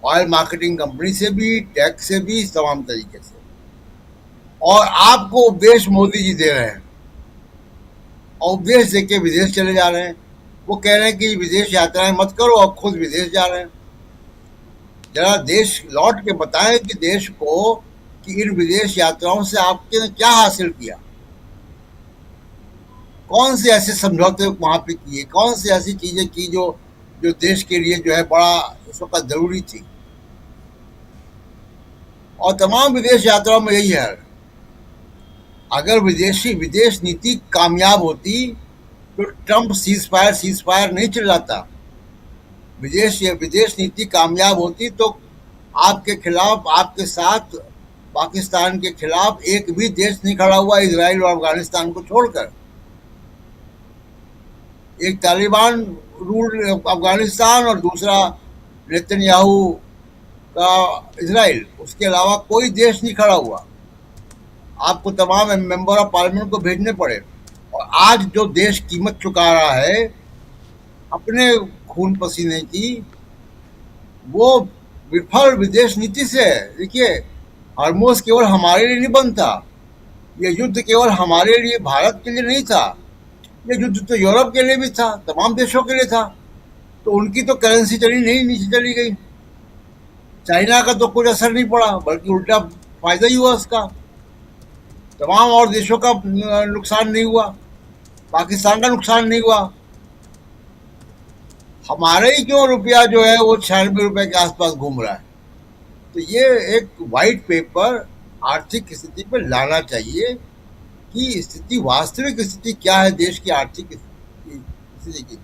ऑयल मार्केटिंग कंपनी से भी, टैक्स से भी, तमाम तरीके से। और आपको उपदेश मोदी जी दे रहे हैं, और उपदेश दे के विदेश चले जा रहे हैं। वो कह रहे हैं कि विदेश यात्राएं मत करो, और खुद विदेश जा रहे हैं। जरा देश लौट के बताएं कि देश को कि इन विदेश यात्राओं से आपने क्या हासिल किया, कौन से ऐसे समझौते वहां पे किए, कौन सी ऐसी चीजें की जो देश के लिए जो है बड़ा इस वक्त जरूरी थी। और तमाम विदेश यात्राओं में यही है। अगर विदेश नीति कामयाब होती तो ट्रंप सीज फायर नहीं चिल्लाता। विदेश नीति कामयाब होती तो आपके खिलाफ, आपके साथ पाकिस्तान के खिलाफ एक भी देश नहीं खड़ा हुआ, इजराइल और अफगानिस्तान को छोड़कर। एक तालिबान रूल अफगानिस्तान और दूसरा नेतन्याहू का इजराइल, उसके अलावा कोई देश नहीं खड़ा हुआ। आपको तमाम मेंबर ऑफ पार्लियामेंट को भेजने पड़े। और आज जो देश कीमत चुका रहा है अपने खून पसीने की, वो विफल विदेश नीति से है। देखिए, हॉर्मोज केवल हमारे लिए नहीं बनता, ये युद्ध केवल हमारे लिए, भारत के लिए नहीं था, ये युद्ध तो यूरोप के लिए भी था, तमाम देशों के लिए था। तो उनकी तो करेंसी चली नहीं, नीचे चली गई। चाइना का तो कुछ असर नहीं पड़ा, बल्कि उल्टा फायदा ही हुआ उसका। तमाम और देशों का नुकसान नहीं हुआ, पाकिस्तान का नुकसान नहीं हुआ। हमारे ही क्यों रुपया जो है वो 96 रुपए के आसपास घूम रहा है। तो ये एक वाइट पेपर आर्थिक स्थिति पर लाना चाहिए कि स्थिति, वास्तविक स्थिति क्या है देश की आर्थिक स्थिति की।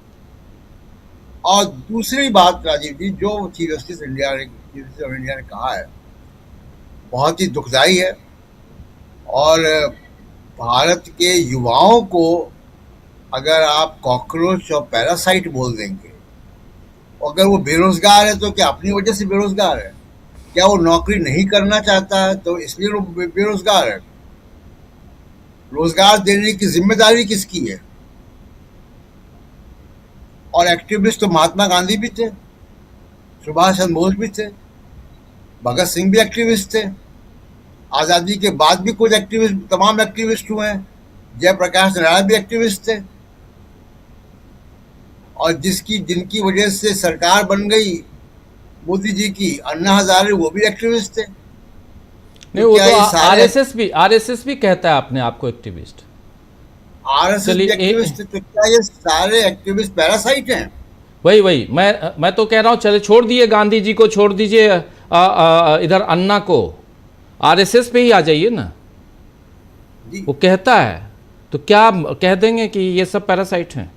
और दूसरी बात राजीव जी, जो चीफ जस्टिस ऑफ इंडिया ने कहा है बहुत ही दुखदाई है। और भारत के युवाओं को अगर आप कॉकरोच और पैरासाइट बोल देंगे, अगर वो बेरोजगार है तो क्या अपनी वजह से बेरोजगार है? क्या वो नौकरी नहीं करना चाहता है तो इसलिए वो बेरोजगार है? रोजगार देने की जिम्मेदारी किसकी है? और एक्टिविस्ट तो महात्मा गांधी भी थे, सुभाष चंद्र बोस भी थे, भगत सिंह भी एक्टिविस्ट थे। आज़ादी के बाद भी कुछ एक्टिविस्ट, तमाम एक्टिविस्ट हुए हैं। जयप्रकाश नारायण भी एक्टिविस्ट थे, और जिनकी वजह से सरकार बन गई मोदी जी की, अन्ना हजारे, वो भी एक्टिविस्ट थे। नहीं, वो तो आरएसएस भी कहता है अपने आप को एक्टिविस्ट। आरएसएस भी एक्टिविस्ट, तो क्या ये सारे एक्टिविस्ट पैरासाइट हैं? वही मैं तो कह रहा हूं, चले छोड़ दिए गांधी जी को, छोड़ दीजिए इधर अन्ना को, आरएसएस पे ही आ जाइए ना। वो कहता है तो क्या कह देंगे कि ये सब पैरासाइट हैं?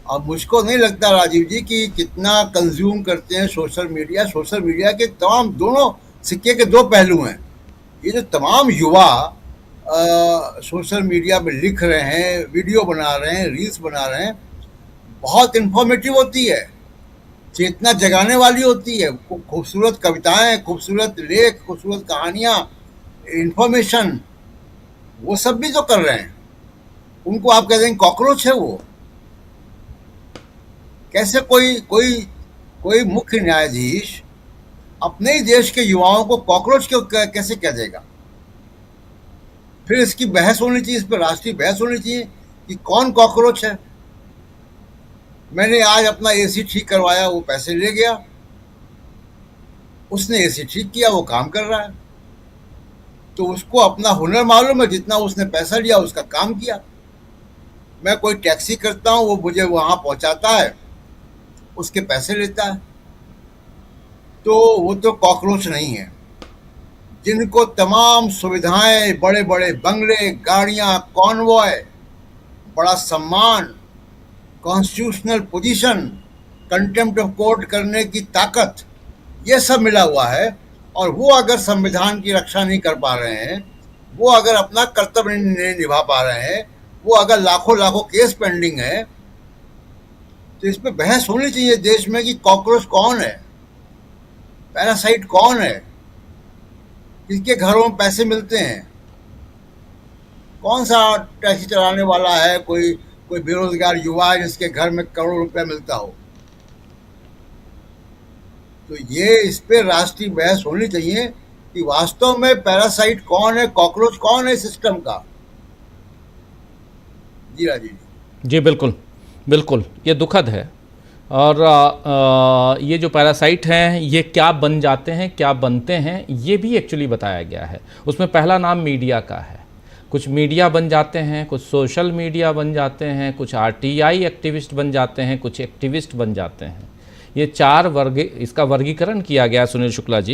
अब मुझको नहीं लगता राजीव जी कि कितना कंज्यूम करते हैं सोशल मीडिया। सोशल मीडिया के तमाम, दोनों सिक्के के दो पहलू हैं। ये जो तमाम युवा सोशल मीडिया में लिख रहे हैं, वीडियो बना रहे हैं, रील्स बना रहे हैं, बहुत इंफॉर्मेटिव होती है, चेतना जगाने वाली होती है। खूबसूरत कविताएं, खूबसूरत लेख, खूबसूरत कहानियां, इंफॉर्मेशन, वो सब भी तो कर रहे हैं। उनको आप कह देंगे कॉकरोच है वो? कैसे कोई मुख्य न्यायाधीश अपने ही देश के युवाओं को कॉकरोच क्यों कैसे कह देगा? फिर इसकी बहस होनी चाहिए, इस पर राष्ट्रीय बहस होनी चाहिए कि कौन कॉकरोच है। मैंने आज अपना एसी ठीक करवाया, वो पैसे ले गया, उसने एसी ठीक किया, वो काम कर रहा है, तो उसको अपना हुनर मालूम है, जितना उसने पैसा लिया उसका काम किया। मैं कोई टैक्सी करता हूँ, वो मुझे वहाँ पहुँचाता है, उसके पैसे लेता है, तो वो तो कॉकरोच नहीं है। जिनको तमाम सुविधाएं, बड़े बड़े बंगले, गाड़ियाँ, कॉन्वॉय, बड़ा सम्मान, constitutional position, contempt of court करने की ताकत, ये सब मिला हुआ है, और वो अगर संविधान की रक्षा नहीं कर पा रहे हैं, वो अगर अपना कर्तव्य नहीं निभा पा रहे हैं, वो अगर लाखों केस पेंडिंग है, तो इस पे बहस होनी चाहिए देश में कि कॉकरोच कौन है, पैरासाइट कौन है, किसके घरों में पैसे मिलते हैं, कौन सा टैक्सी चलाने वाला है, कोई बेरोजगार युवा है जिसके घर में करोड़ों रुपया मिलता हो। तो ये इस पे राष्ट्रीय बहस होनी चाहिए कि वास्तव में पैरासाइट कौन है, कॉकरोच कौन है सिस्टम का। जी राजीव जी, बिल्कुल ये दुखद है। और ये जो पैरासाइट हैं ये क्या बन जाते हैं, क्या बनते हैं, ये भी एक्चुअली बताया गया है। उसमें पहला नाम मीडिया का है। कुछ मीडिया बन जाते हैं, कुछ सोशल मीडिया बन जाते हैं, कुछ आरटीआई एक्टिविस्ट बन जाते हैं, कुछ एक्टिविस्ट बन जाते हैं। ये चार वर्ग, इसका वर्गीकरण किया गया सुनील शुक्ला जी।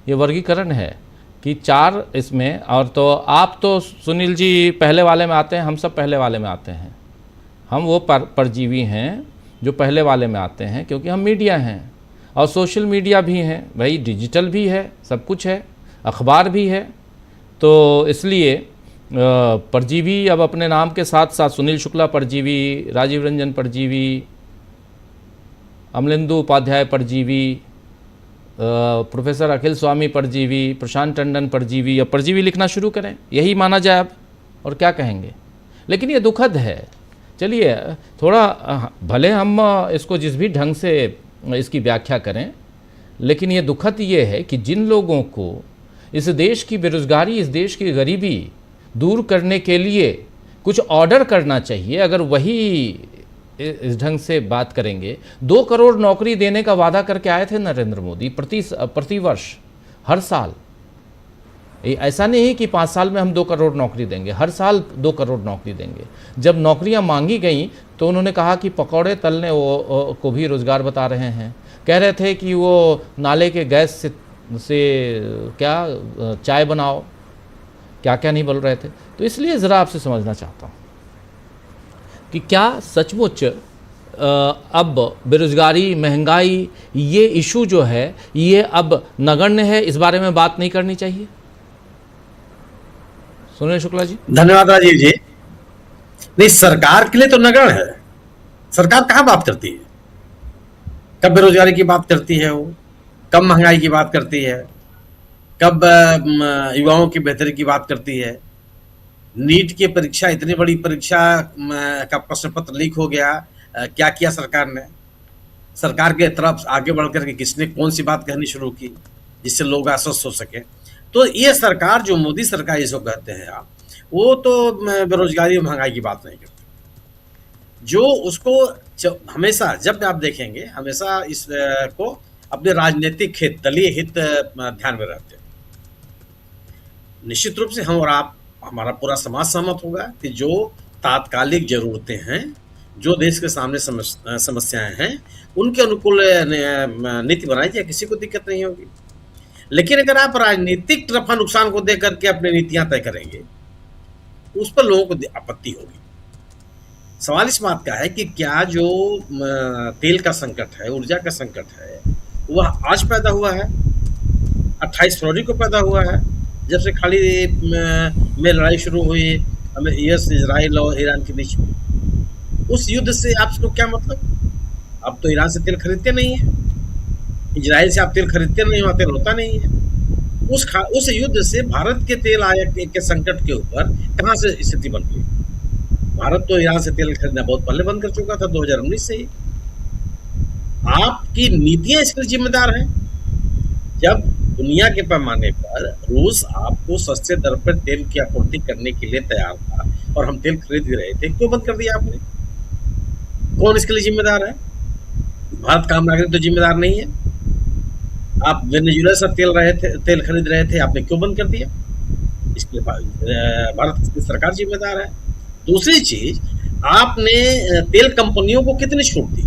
ये वर्गीकरण है कि चार इसमें, और तो आप तो सुनील जी पहले वाले में आते हैं, हम सब पहले वाले में आते हैं। हम वो परजीवी हैं जो पहले वाले में आते हैं, क्योंकि हम मीडिया हैं और सोशल मीडिया भी हैं भाई, डिजिटल भी है, सब कुछ है, अखबार भी है। तो इसलिए परजीवी अब अपने नाम के साथ साथ सुनील शुक्ला परजीवी, राजीव रंजन परजीवी, अमलेंदु उपाध्याय परजीवी, प्रोफेसर अखिल स्वामी परजीवी, प्रशांत टंडन परजीवी, अब परजीवी लिखना शुरू करें, यही माना जाए अब, और क्या कहेंगे। लेकिन ये दुखद है। चलिए थोड़ा भले हम इसको जिस भी ढंग से इसकी व्याख्या करें, लेकिन ये दुखद ये है कि जिन लोगों को इस देश की बेरोजगारी, इस देश की गरीबी दूर करने के लिए कुछ ऑर्डर करना चाहिए, अगर वही इस ढंग से बात करेंगे। 2 करोड़ नौकरी देने का वादा करके आए थे नरेंद्र मोदी प्रति वर्ष, हर साल। ऐसा नहीं है कि 5 साल में हम 2 करोड़ नौकरी देंगे, हर साल 2 करोड़ नौकरी देंगे। जब नौकरियां मांगी गई तो उन्होंने कहा कि पकौड़े तलने को भी रोजगार बता रहे हैं। कह रहे थे कि वो नाले के गैस से क्या चाय बनाओ, क्या क्या नहीं बोल रहे थे। तो इसलिए ज़रा आपसे समझना चाहता हूँ कि क्या सचमुच अब बेरोजगारी, महंगाई, ये इशू जो है ये अब नगण्य है, इस बारे में बात नहीं करनी चाहिए? सुनील शुक्ला जी। धन्यवाद राजीव जी। नहीं, सरकार के लिए तो नगण्य है। सरकार कहाँ बात करती है? कब बेरोजगारी की बात करती है वो, कब महंगाई की बात करती है, कब युवाओं की बेहतरी की बात करती है। नीट की परीक्षा, इतनी बड़ी परीक्षा का प्रश्न पत्र लीक हो गया, क्या किया सरकार ने? सरकार के तरफ आगे बढ़कर के किसने कौन सी बात कहनी शुरू की जिससे लोग आश्वस्त हो सके? तो ये सरकार, जो मोदी सरकार जिसको कहते हैं आप, वो तो बेरोजगारी और महंगाई की बात नहीं करती। जो उसको हमेशा, जब आप देखेंगे, हमेशा इस को अपने राजनीतिक हित, दलीय हित ध्यान में रहते हैं। निश्चित रूप से हम और आप, हमारा पूरा समाज सहमत होगा कि जो तात्कालिक जरूरतें हैं, जो देश के सामने समस्याएं हैं, उनके अनुकूल नीति बनाई जाए, किसी को दिक्कत नहीं होगी। लेकिन अगर आप राजनीतिक नफा नुकसान को देख करके अपनी नीतियां तय करेंगे, उस पर लोगों को आपत्ति होगी। सवाल इस बात का है कि क्या जो तेल का संकट है, ऊर्जा का संकट है, वह आज पैदा हुआ है, 28 फरवरी को पैदा हुआ है, जब से खाड़ी में लड़ाई शुरू हुई यूएस, इजराइल और ईरान के बीच में। उस युद्ध से आपको क्या मतलब? अब तो ईरान से तेल खरीदते नहीं है, इजराइल से आप तेल खरीदते नहीं, वहाँ तेल होता नहीं है। उस युद्ध से भारत के तेल आयात के संकट के ऊपर कहाँ से स्थिति बन गई? भारत तो ईरान से तेल खरीदना बहुत पहले बंद कर चुका था, 2019 से ही। आपकी नीतियां इसके लिए जिम्मेदार हैं। जब दुनिया के पैमाने पर रूस आपको सस्ते दर पर तेल की आपूर्ति करने के लिए तैयार था और हम तेल खरीद भी रहे थे, क्यों बंद कर दिया आपने? कौन इसके लिए जिम्मेदार है? भारत का आम नागरिक तो जिम्मेदार नहीं है। आप वेनेजुएला से तेल खरीद रहे थे, आपने क्यों बंद कर दिया? इसके लिए भारत की सरकार जिम्मेदार है। दूसरी चीज, आपने तेल कंपनियों को कितनी छूट दी?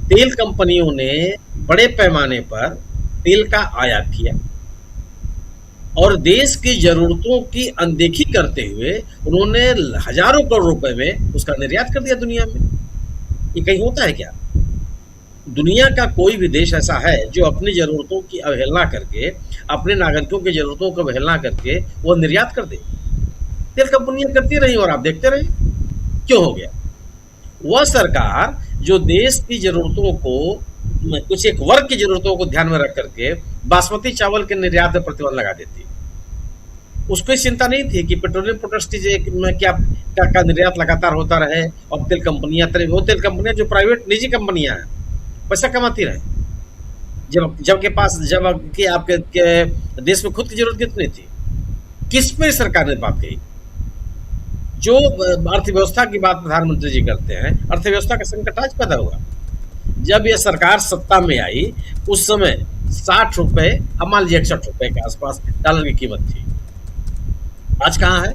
तेल कंपनियों ने बड़े पैमाने पर तेल का आयात किया और देश की जरूरतों की अनदेखी करते हुए उन्होंने हजारों करोड़ रुपए में उसका निर्यात कर दिया दुनिया में। ये कहीं होता है क्या? दुनिया का कोई भी देश ऐसा है जो अपनी जरूरतों की अवहेलना करके, अपने नागरिकों की जरूरतों को अवहेलना करके वो निर्यात कर दे? तेल कंपनियां करती रही और आप देखते रहे। क्यों हो गया? वह सरकार जो देश की जरूरतों को, कुछ एक वर्ग की जरूरतों को ध्यान में रख करके बासमती चावल के निर्यात पर प्रतिबंध लगा देती, उसको चिंता नहीं थी कि पेट्रोलियम प्रोडक्ट्स का निर्यात लगातार होता रहे और तेल कंपनियां जो प्राइवेट निजी कंपनियां हैं पैसा कमाती रहे, जबकि आपके देश में खुद की जरूरत कितनी थी? किस पे सरकार ने बात कही? जो अर्थव्यवस्था की बात प्रधानमंत्री जी करते हैं, अर्थव्यवस्था का संकट आज पैदा हुआ। जब यह सरकार सत्ता में आई उस समय 60 रुपए, अब मान लीजिए 61 रुपए के आसपास डॉलर की कीमत थी। आज कहाँ है?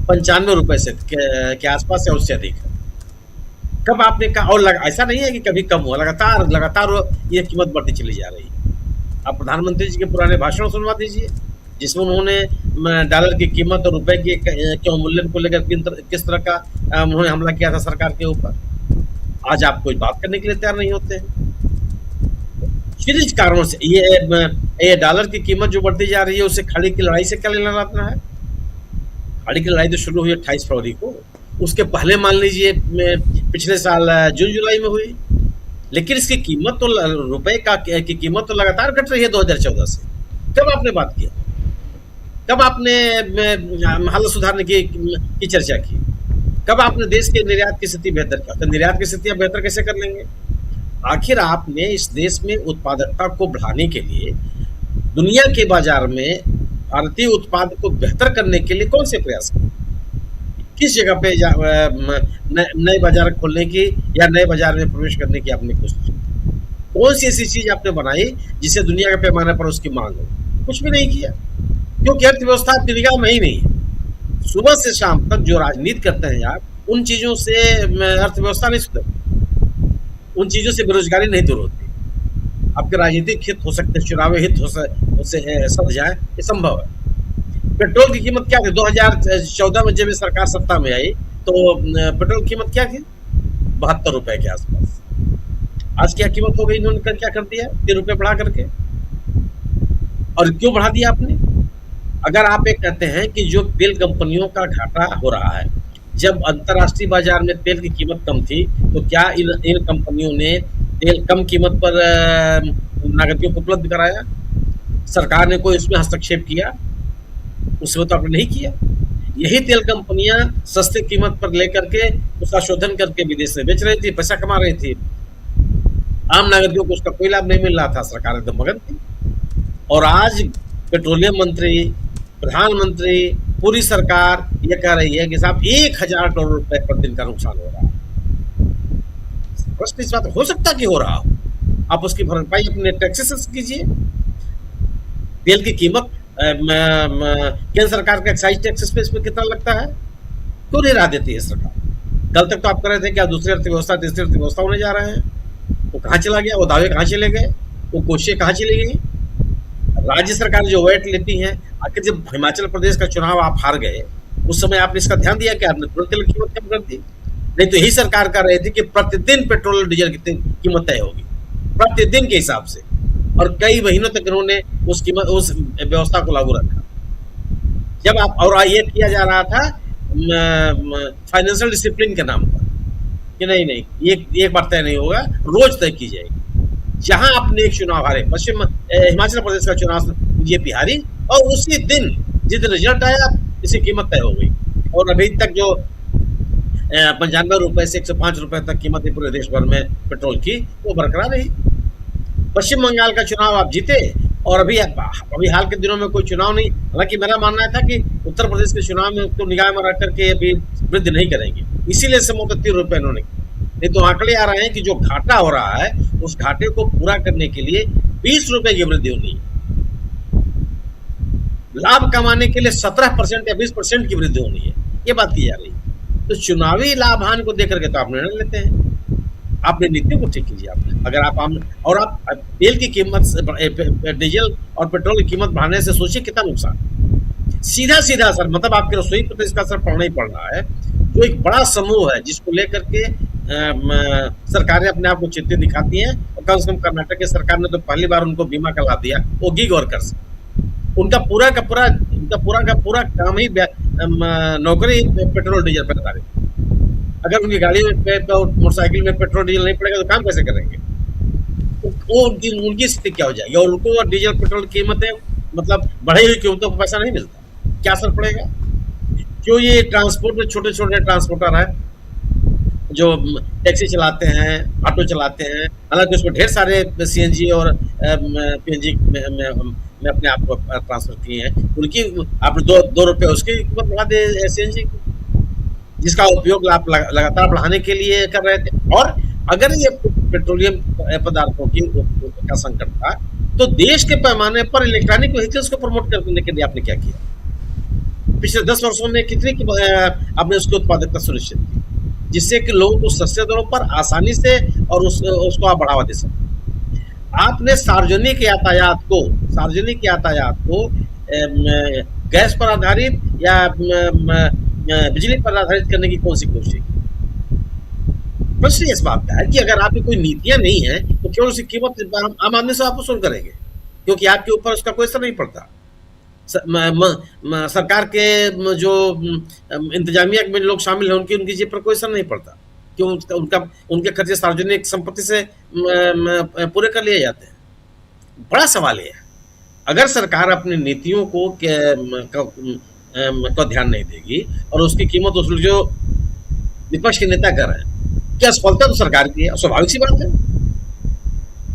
95 रुपए से के आसपास या उससे अधिक है। कब आपने कहा? और ऐसा नहीं है कि कभी कम हुआ, लगातार ये कीमत बढ़ती चली जा रही है। आप प्रधानमंत्री जी के पुराने भाषण सुनवा दीजिए, जिसमें उन्होंने डॉलर की कीमत और रुपए के क्यों मूल्य को लेकर किस तरह का उन्होंने हमला किया था सरकार के ऊपर। आज आप कोई बात करने के लिए तैयार नहीं होते हैं। किस कारणों से ये डॉलर की कीमत जो बढ़ती जा रही है, उससे खाड़ी की लड़ाई से क्या लेना देना है? खाड़ी की लड़ाई तो शुरू हुई 28 फरवरी को, उसके पहले मान लीजिए पिछले साल जून जुलाई में हुई। लेकिन इसकी कीमत तो, रुपए की कीमत तो लगातार घट रही है 2014 से। कब आपने बात किया? कब आपने हालत सुधारने की चर्चा की? कब आपने देश के निर्यात की स्थिति बेहतर की? तो निर्यात की स्थिति आप बेहतर कैसे कर लेंगे? आखिर आपने इस देश में उत्पादकता को बढ़ाने के लिए, दुनिया के बाजार में भारतीय उत्पाद को बेहतर करने के लिए कौन से प्रयास किए? किस जगह पे नए बाजार खोलने की या नए बाजार में प्रवेश करने की आपने कोशिश की? कौन सी ऐसी चीज आपने बनाई जिससे दुनिया के पैमाने पर उसकी मांग हो? कुछ भी नहीं किया, क्योंकि अर्थव्यवस्था आपकी निगाह में ही नहीं है। सुबह से शाम तक जो राजनीति करते हैं आप, उन चीजों से अर्थव्यवस्था नहीं सुधरती, उन चीजों से बेरोजगारी नहीं दूर होती। आपके राजनीतिक हित हो सकते, चुनावी हित उससे सद जाए, ये संभव है। पेट्रोल की कीमत क्या थी 2014 में? जब सरकार सत्ता में आई तो पेट्रोल की कीमत क्या थी? 72 रुपए के आसपास। आज क्या कीमत हो गई? इन्होंने क्या कर दिया? 3 रुपए बढ़ा करके। और क्यों बढ़ा दिया आपने? अगर आप ये कहते हैं कि जो तेल कंपनियों का घाटा हो रहा है, जब अंतर्राष्ट्रीय बाजार में तेल की कीमत कम थी, तो क्या इन कंपनियों ने तेल कम कीमत पर नागरिकों को उपलब्ध कराया? सरकार ने कोई इसमें हस्तक्षेप किया? उसमें तो आपने नहीं किया। यही तेल कंपनियां सस्ते कीमत पर लेकर के उसका शोधन करके विदेश में बेच रही थी, पैसा कमा रही थी। आम नागरिकों को उसका कोई लाभ नहीं मिल रहा था, सरकार एकदम मगन थी। और आज पेट्रोलियम मंत्री, प्रधानमंत्री, पूरी सरकार ये कह रही है कि साहब 1000 करोड़ रुपए पर दिन का नुकसान हो रहा है। प्रश्न इस बात हो सकता कि हो रहा हो, आप उसकी भरपाई अपने टैक्सेस से कीजिए। तेल की कीमत केंद्र सरकार का एक्साइज टैक्सेस पे इसमें कितना लगता है, क्यों नहीं राह देती है सरकार? कल तक तो आप कह रहे थे कि आप दूसरी अर्थव्यवस्था, तीसरी अर्थव्यवस्था होने जा रहे हैं, वो कहाँ चला गया? वो दावे कहाँ चले गए? वो कोशिशें कहाँ चली गई? राज्य सरकार जो वैट लेती है, आखिर जब हिमाचल प्रदेश का चुनाव आप हार गए उस समय आपने इसका ध्यान दिया कि आपने तुरंत तेल की कीमत कम कर दी? नहीं तो यही सरकार कर रही थी कि प्रतिदिन पेट्रोल और डीजल की कीमत तय होगी, प्रतिदिन के हिसाब से, और कई महीनों तक इन्होंने उस व्यवस्था को लागू रखा। जब आप, और ये किया जा रहा था फाइनेंशियल डिसिप्लिन के नाम पर कि नहीं ये एक बार तय नहीं होगा, रोज तय की जाएगी। जहां आपने एक चुनाव हारे, हिमाचल प्रदेश का चुनाव बीजेपी हारी, और उसी दिन जिस दिन रिजल्ट आया इसकी कीमत तय हो गई, और अभी तक जो 95 रुपए से 105 रुपए तक कीमत है पूरे देश भर में पेट्रोल की, वो बरकरार रही। पश्चिम बंगाल का चुनाव आप जीते, और अभी हाल के दिनों में कोई चुनाव नहीं। हालांकि मेरा मानना था कि उत्तर प्रदेश के चुनाव में उसको निगाह में रख करके अभी वृद्धि नहीं करेंगे, इसीलिए 130 रुपए इन्होंने। नहीं तो आंकड़े आ रहे हैं कि जो घाटा हो रहा है उस घाटे को पूरा करने के लिए 20 रुपए की वृद्धि होनी है, लाभ कमाने के लिए 17% या 20% की वृद्धि होनी है, ये बात की जा रही है। तो चुनावी लाभान को देकर के तो आप निर्णय लेते हैं, आपने नीतियों को ठीक कीजिए। आप अगर आप तेल की कीमत, डीजल और पेट्रोल की कीमत बढ़ाने से सोचिए कितना नुकसान, सीधा असर, मतलब आपके रसोई पर इसका असर पड़ना ही पड़ रहा है। जो एक बड़ा समूह है जिसको लेकर के सरकारें अपने आप को चिंतित दिखाती हैं, और कम से कम कर्नाटक की सरकार ने तो पहली बार उनको बीमा करा दिया, वो गिग वर्कर्स। उनका पूरा का पूरा काम ही नौकरी पेट्रोल डीजल पर आधारित। अगर उनकी गाड़ी में मोटरसाइकिल में पेट्रोल डीजल नहीं पड़ेगा तो काम कैसे करेंगे? वो उनकी स्थिति क्या हो जाएगी? और उनको डीजल पेट्रोल की कीमतें, मतलब बढ़ी हुई कीमतों को पैसा नहीं मिलता, क्या असर पड़ेगा? क्यों ये ट्रांसपोर्ट में छोटे ट्रांसपोर्टर है जो टैक्सी चलाते हैं, ऑटो चलाते हैं, हालांकि उसमें ढेर सारे सीएनजी और पीएनजी में अपने आप को ट्रांसफर किए हैं, उनकी आपने 2 रुपये उसकी कीमत बढ़ा दे सीएनजी की, जिसका उपयोग आप लगातार बढ़ाने के लिए कर रहे थे। और अगर ये पेट्रोलियम पदार्थों की का संकट था तो देश के पैमाने पर इलेक्ट्रॉनिक व्हीकल्स को प्रमोट करने के लिए आपने क्या किया? पिछले 10 वर्षों में कितनी आपने उसकी उत्पादकता सुनिश्चित की, जिससे कि लोगों को सस्ते दरों पर आसानी से और उसको आप बढ़ावा दे सकें। आपने सार्वजनिक यातायात को गैस पर आधारित या बिजली पर आधारित करने की कौन सी कोशिश की? प्रश्न इस बात का है कि अगर आपकी कोई नीतियां नहीं है तो क्यों उसकी कीमत आम आदमी से आप वसूल करेंगे, क्योंकि आपके ऊपर उसका कोई असर नहीं पड़ता। सरकार के जो इंतजामिया में लोग शामिल हैं उनकी जेब पर कोई असर नहीं पड़ता, क्यों? उनके खर्चे सार्वजनिक संपत्ति से पूरे कर लिए जाते हैं। बड़ा सवाल ये है, अगर सरकार अपनी नीतियों को ध्यान नहीं देगी और उसकी कीमत वसूल जो विपक्ष के नेता कर रहे हैं, क्या असफलता तो सरकार की है, स्वाभाविक सी बात है।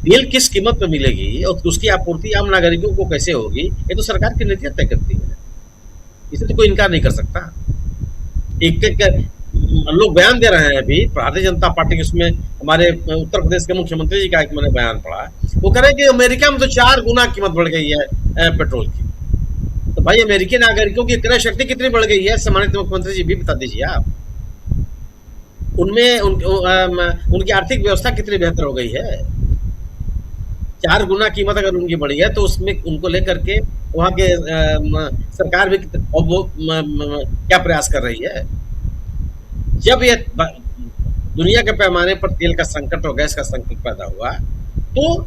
तेल किस कीमत पर मिलेगी और उसकी आपूर्ति आम नागरिकों को कैसे होगी, ये तो सरकार की नीतियां तय करती है, इसे तो कोई इनकार नहीं कर सकता। एक लोग बयान दे रहे हैं, अभी भारतीय जनता पार्टी के, उसमें हमारे उत्तर प्रदेश के मुख्यमंत्री जी का एक मैंने बयान पढ़ा, वो कह रहे हैं कि अमेरिका में तो 4 गुना कीमत बढ़ गई है पेट्रोल की। तो भाई अमेरिकी नागरिकों की क्रय शक्ति कितनी बढ़ गई है, सम्मानित मुख्यमंत्री जी भी बता दीजिए आप। उनमें उनकी आर्थिक व्यवस्था कितनी बेहतर हो गई है? 4 गुना कीमत अगर उनकी बढ़ी है तो उसमें उनको लेकर के वहाँ के सरकार भी वो क्या प्रयास कर रही है? जब ये दुनिया के पैमाने पर तेल का संकट और गैस का संकट पैदा हुआ तो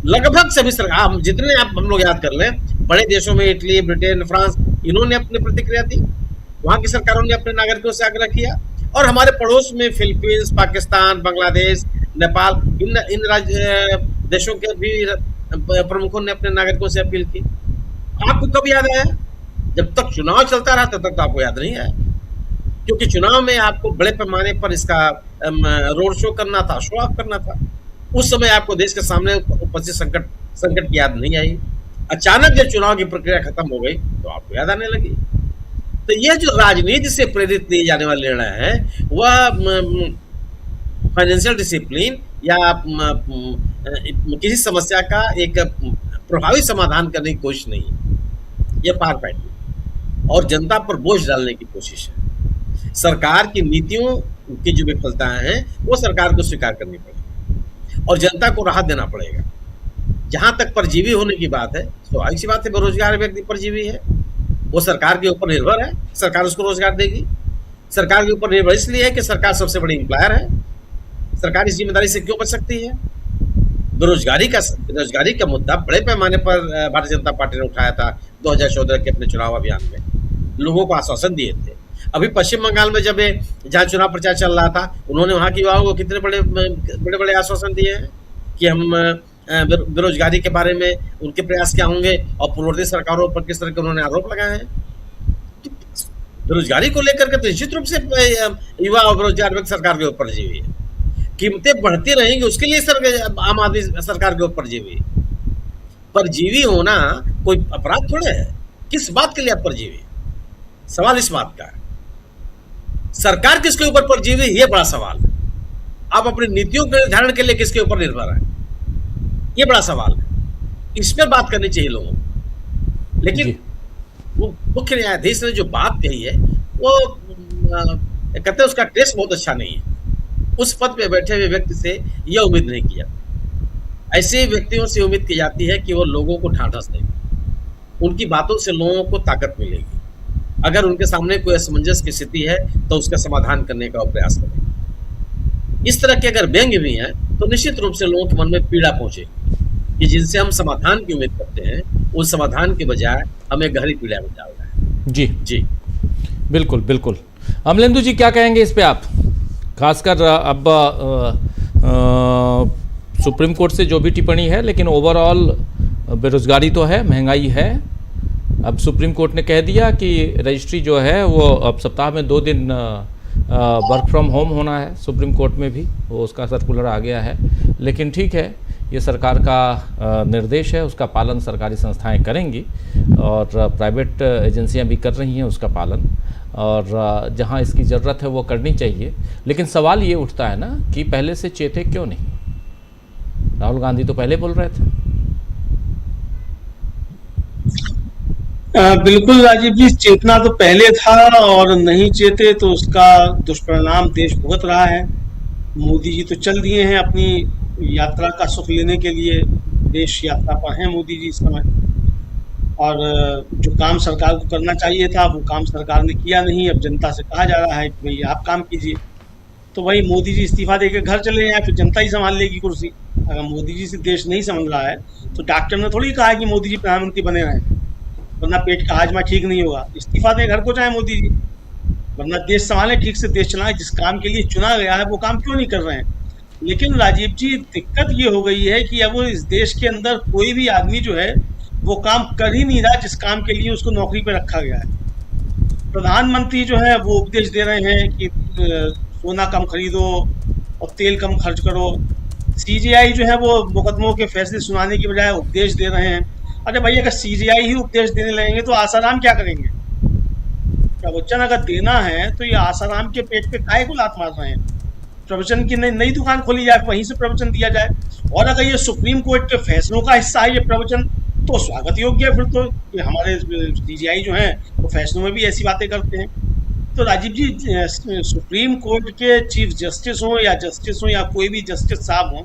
लगभग सभी सरकार, जितने हम लोग याद कर लें, बड़े देशों में इटली, ब्रिटेन, फ्रांस, इन्होंने अपनी प्रतिक्रिया दी, वहाँ की सरकारों ने अपने नागरिकों से आग्रह किया, और हमारे पड़ोस में फिलीपींस, पाकिस्तान, बांग्लादेश, नेपाल, इन राज्य देशों के भी प्रमुखों ने अपने नागरिकों से अपील की। आपको कब याद आया? जब तक चुनाव चलता रहा तब तक तो आपको याद नहीं आया, क्योंकि चुनाव में आपको बड़े पैमाने पर इसका रोड शो करना था, शो ऑफ करना था। उस समय आपको देश के सामने उपस्थित संकट की याद नहीं आई। अचानक जब चुनाव की प्रक्रिया खत्म हो गई तो आपको याद आने लगी। तो यह जो राजनीति से प्रेरित लिए जाने वाले निर्णय है वह फाइनेंशियल डिसिप्लिन या किसी समस्या का एक प्रभावी समाधान करने की कोशिश नहीं है, यह पार पैठी और जनता पर बोझ डालने की कोशिश है। सरकार की नीतियों की जो विफलताएं हैं वो सरकार को स्वीकार करनी पड़ेगी और जनता को राहत देना पड़ेगा। जहां तक परजीवी होने की बात है, स्वाभाविक सी बात है, बेरोजगार व्यक्ति परजीवी है, वो सरकार के ऊपर निर्भर है, सरकार उसको रोजगार देगी। सरकार के ऊपर निर्भर इसलिए है कि सरकार सबसे बड़ी एम्प्लॉयर है, सरकार इस जिम्मेदारी से क्यों बच सकती है। बेरोजगारी का मुद्दा बड़े पैमाने पर भारतीय जनता पार्टी ने उठाया था 2014 के अपने चुनाव अभियान में, लोगों को आश्वासन दिए थे। अभी पश्चिम बंगाल में जब जहाँ चुनाव प्रचार चल रहा था, उन्होंने वहाँ के युवाओं को कितने बड़े बड़े आश्वासन दिए हैं कि हम बेरोजगारी के बारे में उनके प्रयास क्या होंगे और पूर्ववर्ती सरकारों पर किस तरह के उन्होंने आरोप लगाए हैं। तो बेरोजगारी को लेकर के तो निश्चित रूप से युवा और बेरोजगार व्यक्ति सरकार के ऊपर जीवी है। कीमतें बढ़ती रहेंगी उसके लिए आम आदमी सरकार के ऊपर जीवी है। परजीवी होना कोई अपराध थोड़े है। किस बात के लिए आप परजीवी? सवाल इस बात का है। सरकार किसके ऊपर परजीवी, ये बड़ा सवाल है। आप अपनी नीतियों के निर्धारण के लिए किसके ऊपर निर्भर है, ये बड़ा सवाल है। इस पर बात करनी चाहिए लोगों को। लेकिन वो मुख्य न्यायाधीश ने जो बात कही है वो कहते हैं उसका टेस्ट बहुत अच्छा नहीं है। उस पद पे बैठे हुए व्यक्ति से यह उम्मीद नहीं की जाती। ऐसे व्यक्तियों से उम्मीद की जाती है कि वो लोगों को ढांढस देंगे, उनकी बातों से लोगों को ताकत मिलेगी। अगर उनके सामने कोई असमंजस की स्थिति है तो उसका समाधान करने का प्रयास करेंगे। इस तरह के अगर व्यंग्य भी हैं तो निश्चित रूप से लोगों के मन में पीड़ा पहुंचेगी कि जिनसे हम समाधान की उम्मीद करते हैं उस समाधान के बजाय हमें गहरी पीड़ा में डाल रहा है। जी जी, बिल्कुल बिल्कुल। अमलेंदु जी क्या कहेंगे इस पे आप, खासकर अब सुप्रीम कोर्ट से जो भी टिप्पणी है, लेकिन ओवरऑल बेरोजगारी तो है, महंगाई है। अब सुप्रीम कोर्ट ने कह दिया कि रजिस्ट्री जो है वो अब सप्ताह में 2 दिन वर्क फ्रॉम होम होना है। सुप्रीम कोर्ट में भी वो उसका सर्कुलर आ गया है। लेकिन ठीक है, ये सरकार का निर्देश है, उसका पालन सरकारी संस्थाएं करेंगी और प्राइवेट एजेंसियां भी कर रही हैं उसका पालन, और जहां इसकी ज़रूरत है वो करनी चाहिए। लेकिन सवाल ये उठता है ना कि पहले से चेते क्यों नहीं? राहुल गांधी तो पहले बोल रहे थे। बिल्कुल राजीव जी, चेतना तो पहले था और नहीं चेते तो उसका दुष्परिणाम देश भुगत रहा है। मोदी जी तो चल दिए हैं अपनी यात्रा का सुख लेने के लिए, देश यात्रा पर हैं मोदी जी इस समय, और जो काम सरकार को करना चाहिए था वो काम सरकार ने किया नहीं। अब जनता से कहा जा रहा है कि भाई आप काम कीजिए, तो भाई मोदी जी इस्तीफा देकर घर चले जाएं, फिर जनता ही संभाल लेगी कुर्सी। अगर मोदी जी से देश नहीं समझ रहा है तो डॉक्टर ने थोड़ी कहा कि मोदी जी प्रधानमंत्री बने रहें, वरना पेट का हाजमा ठीक नहीं होगा। इस्तीफा दे, घर को जाए मोदी जी, वरना देश संभालें, ठीक से देश चलाएं। जिस काम के लिए चुना गया है वो काम क्यों नहीं कर रहे हैं? लेकिन राजीव जी, दिक्कत ये हो गई है कि अब इस देश के अंदर कोई भी आदमी जो है वो काम कर ही नहीं रहा जिस काम के लिए उसको नौकरी पर रखा गया है। प्रधानमंत्री जो है वो उपदेश दे रहे हैं कि सोना कम खरीदो और तेल कम खर्च करो। सीजेआई जो है वो मुकदमों के फैसले सुनाने की बजाय उपदेश दे रहे हैं। अरे भाई, अगर सीजेआई ही उपदेश देने लगेंगे तो आसाराम क्या करेंगे? प्रवचन अगर देना है तो ये आसाराम के पेट पे काहे को लात मार रहे हैं? प्रवचन की नई दुकान खोली जाए, वहीं से प्रवचन दिया जाए। और अगर ये सुप्रीम कोर्ट के फैसलों का हिस्सा है ये प्रवचन, तो स्वागत योग्य है। फिर तो ये हमारे सीजेआई जो हैं वो फैसलों में भी ऐसी बातें करते हैं। तो राजीव जी, सुप्रीम कोर्ट के चीफ जस्टिस हों या कोई भी जस्टिस साहब हों,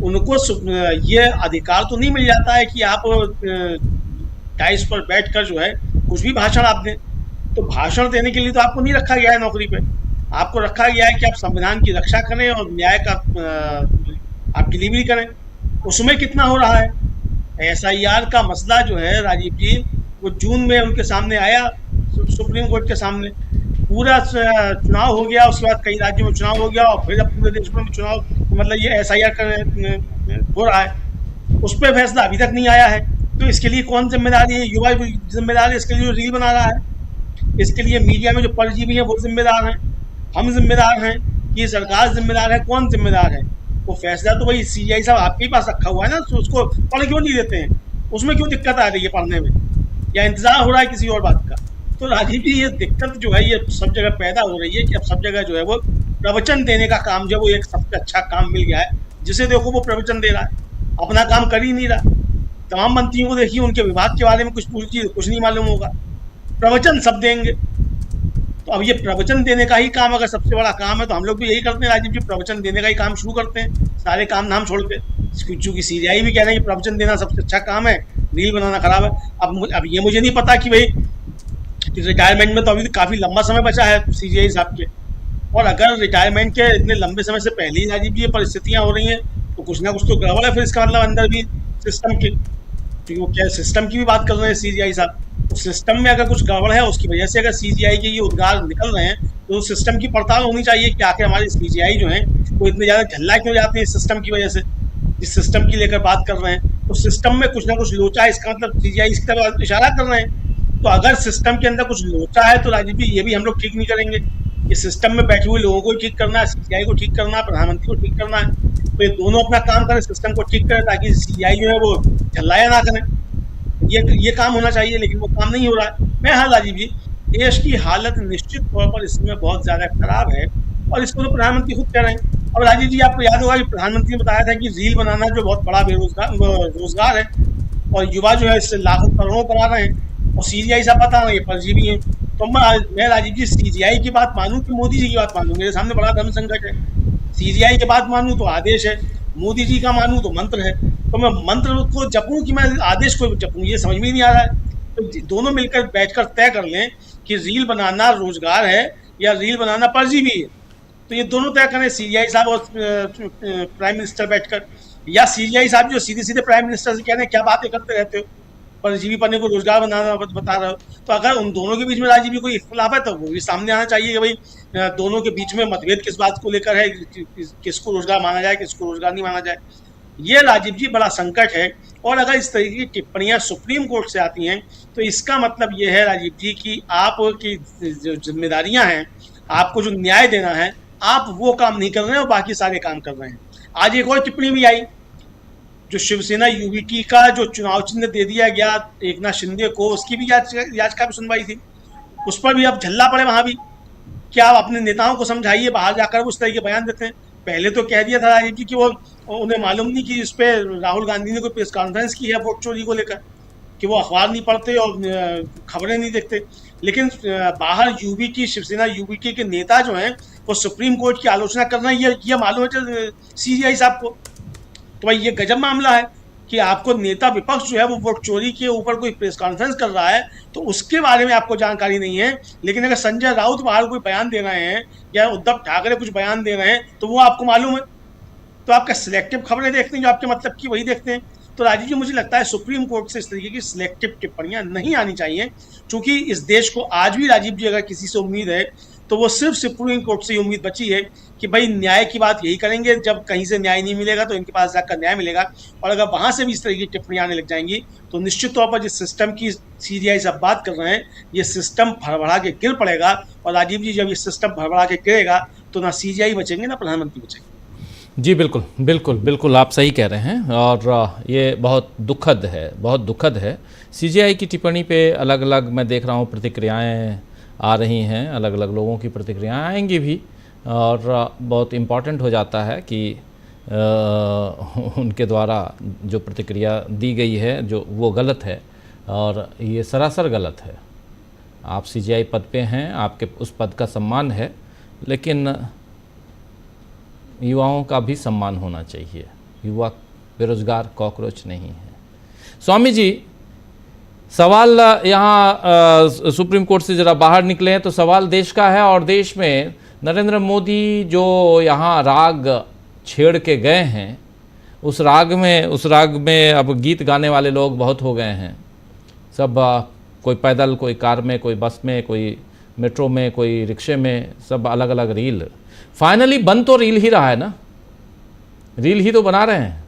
उनको ये अधिकार तो नहीं मिल जाता है कि आप डाइस पर बैठकर जो है कुछ भी भाषण आप दें। तो भाषण देने के लिए तो आपको नहीं रखा गया है नौकरी पे। आपको रखा गया है कि आप संविधान की रक्षा करें और न्याय का आप डिलीवरी करें। उसमें कितना हो रहा है? एसआईआर का मसला जो है राजीव जी, वो जून में उनके सामने आया, सुप्रीम कोर्ट के सामने। पूरा चुनाव हो गया, उसके बाद कई राज्यों में चुनाव हो गया और फिर अब पूरे देश में चुनाव, मतलब ये एसआईआर हो रहा है, उस पर फैसला अभी तक नहीं आया है। तो इसके लिए कौन जिम्मेदार है? युवा जिम्मेदार है, इसके लिए जो रील बना रहा है, इसके लिए मीडिया में जो परजीवी है वो जिम्मेदार हैं, हम जिम्मेदार हैं, ये सरकार जिम्मेदार है। कौन जिम्मेदार है? वो फैसला तो वही सीजीआई साहब आपके पास रखा हुआ है ना, तो उसको पढ़ क्यों नहीं देते हैं? उसमें क्यों दिक्कत आ रही है पढ़ने में, या इंतजार हो रहा है किसी और बात का? तो राजीव जी ये दिक्कत जो है ये सब जगह पैदा हो रही है कि अब सब जगह जो है वो प्रवचन देने का काम जो है वो एक सबसे अच्छा काम मिल गया है, जिसे देखो वो प्रवचन दे रहा है, अपना काम कर ही नहीं रहा। तमाम मंत्रियों को देखिए, उनके विभाग के बारे में कुछ पूछिए कुछ नहीं मालूम होगा, प्रवचन सब देंगे। तो अब ये प्रवचन देने का ही काम अगर सबसे बड़ा काम है तो हम लोग भी यही करते हैं राजीव जी, प्रवचन देने का ही काम शुरू करते हैं, सारे काम धाम छोड़ के। चूंकि सीजीआई भी कह रहे हैं कि प्रवचन देना सबसे अच्छा काम है, रील बनाना खराब है। अब ये मुझे नहीं पता कि भाई रिटायरमेंट में तो अभी काफी लंबा समय बचा है सीजीआई साहब के, और अगर रिटायरमेंट के इतने लंबे समय से पहले ही राजीव जी ये परिस्थितियां हो रही हैं तो कुछ ना कुछ तो गड़बड़ है फिर इसका मतलब अंदर भी सिस्टम के, क्योंकि वो क्या सिस्टम की भी बात कर रहे हैं सीजीआई साहब। तो सिस्टम में अगर कुछ गड़बड़ है उसकी वजह से अगर सीजीआई के ये उद्गार निकल रहे हैं तो सिस्टम की पड़ताल होनी चाहिए कि आखिर हमारे सीजीआई जो है वो इतने ज्यादा झल्ला क्यों जाते हैं इस सिस्टम की वजह से, जिस सिस्टम की लेकर बात कर रहे हैं। तो सिस्टम में कुछ ना कुछ लोचा है, इसका मतलब सीजीआई इसकी तरफ इशारा कर रहे हैं। तो अगर सिस्टम के अंदर कुछ लोचा है तो राजीव जी ये भी हम लोग ठीक नहीं करेंगे। ये सिस्टम में बैठे हुए लोगों को ठीक करना है, सीजीआई को ठीक करना है, प्रधानमंत्री को ठीक करना है। तो ये दोनों अपना काम करें, सिस्टम को ठीक करें ताकि सीजीआई जो है वो झल्लाया ना करें। ये काम होना चाहिए, लेकिन वो काम नहीं हो रहा है। मैं हाँ राजीव जी, देश की हालत निश्चित तौर पर इसमें बहुत ज्यादा खराब है और इसको तो प्रधानमंत्री खुद कह रहे हैं। और राजीव जी आपको याद होगा कि प्रधानमंत्री ने बताया था कि रील बनाना जो बहुत बड़ा रोजगार है और युवा जो है इससे लाखों करोड़ों कमा रहे हैं, और सीजीआई साहब बता रहे हैं फर्जी है। तो मैं राजीव जी सीजीआई की बात मानूं कि मोदी जी की बात मानूं? मेरे सामने बड़ा धर्म संकट है। सीजीआई की बात मानूं तो आदेश है, मोदी जी का मानूं तो मंत्र है। तो मैं मंत्र को जपूं कि मैं आदेश को जपूं, ये समझ में नहीं आ रहा है। तो दोनों मिलकर बैठकर तय कर लें कि रील बनाना रोजगार है या रील बनाना परजीवी है। तो ये दोनों तय करें, सीजीआई साहब और प्राइम मिनिस्टर बैठकर, या सीजीआई साहब जो सीधे सीधे प्राइम मिनिस्टर से कह रहे हैं क्या बातें करते रहते हो, परजीवी पन्ने को रोजगार बनाना बता रहे हो। तो अगर उन दोनों के बीच में राजीव जी कोई इख्तलाफ है तो वो भी सामने आना चाहिए कि भाई दोनों के बीच में मतभेद किस बात को लेकर है, किसको रोजगार माना जाए किसको रोजगार नहीं माना जाए। ये राजीव जी बड़ा संकट है। और अगर इस तरीके की टिप्पणियां सुप्रीम कोर्ट से आती हैं तो इसका मतलब ये है राजीव जी कि आपकी जो जिम्मेदारियां हैं, आपको जो न्याय देना है, आप वो काम नहीं कर रहे हैं और बाकी सारे काम कर रहे हैं। आज एक और टिप्पणी भी आई, जो शिवसेना यूवीटी का जो चुनाव चिन्ह दे दिया गया एकनाथ शिंदे को, उसकी भी याचिका भी सुनवाई थी, उस पर भी अब झल्ला पड़े वहां भी। क्या आप अपने नेताओं को समझाइए, बाहर जाकर उस तरह के बयान देते हैं। पहले तो कह दिया था राजीव जी कि वो उन्हें मालूम नहीं कि इस पे राहुल गांधी ने कोई प्रेस कॉन्फ्रेंस की है वोट चोरी को लेकर, कि वो अखबार नहीं पढ़ते और खबरें नहीं देखते। लेकिन बाहर यूवीटी, शिवसेना यूवीटी के नेता जो हैं वो सुप्रीम कोर्ट की आलोचना कर रहे हैं, ये मालूम है सीजीआई साहब को। तो भाई ये गजब मामला है कि आपको नेता विपक्ष जो है वो वोट चोरी के ऊपर कोई प्रेस कॉन्फ्रेंस कर रहा है तो उसके बारे में आपको जानकारी नहीं है, लेकिन अगर संजय राउत बाहर कोई बयान दे रहे हैं या उद्धव ठाकरे कुछ बयान दे रहे हैं तो वो आपको मालूम है। तो आपका सिलेक्टिव खबरें देखते हैं, जो आपके मतलब की वही देखते हैं। तो राजीव जी मुझे लगता है सुप्रीम कोर्ट से इस तरीके की सिलेक्टिव टिप्पणियां नहीं आनी चाहिए, क्योंकि इस देश को आज भी राजीव जी अगर किसी से उम्मीद है तो वो सिर्फ सुप्रीम कोर्ट से ही उम्मीद बची है कि भाई न्याय की बात यही करेंगे, जब कहीं से न्याय नहीं मिलेगा तो इनके पास जाकर न्याय मिलेगा। और अगर वहां से भी इस तरह की टिप्पणियां आने लग जाएंगी तो निश्चित तौर पर जिस सिस्टम की सीजीआई से बात कर रहे हैं ये सिस्टम भड़बड़ा के गिर पड़ेगा। और राजीव जी जब ये सिस्टम भड़बड़ा के गिरेगा तो ना सीजीआई बचेंगे ना प्रधानमंत्री बचेंगे। जी बिल्कुल बिल्कुल बिल्कुल, आप सही कह रहे हैं और ये बहुत दुखद है, बहुत दुखद है। सीजीआई की टिप्पणी पे अलग अलग मैं देख रहा हूँ प्रतिक्रियाएं आ रही हैं, अलग अलग लोगों की प्रतिक्रियाएं आएंगी भी, और बहुत इम्पॉर्टेंट हो जाता है कि उनके द्वारा जो प्रतिक्रिया दी गई है जो वो गलत है, और ये सरासर गलत है। आप सीजीआई पद पे हैं, आपके उस पद का सम्मान है, लेकिन युवाओं का भी सम्मान होना चाहिए। युवा बेरोजगार कॉकरोच नहीं है। स्वामी जी, सवाल यहाँ सुप्रीम कोर्ट से ज़रा बाहर निकले हैं तो सवाल देश का है, और देश में नरेंद्र मोदी जो यहाँ राग छेड़ के गए हैं, उस राग में अब गीत गाने वाले लोग बहुत हो गए हैं। सब कोई पैदल, कोई कार में, कोई बस में, कोई मेट्रो में, कोई रिक्शे में, सब अलग अलग रील। फाइनली बन तो रील ही रहा है ना, रील ही तो बना रहे हैं,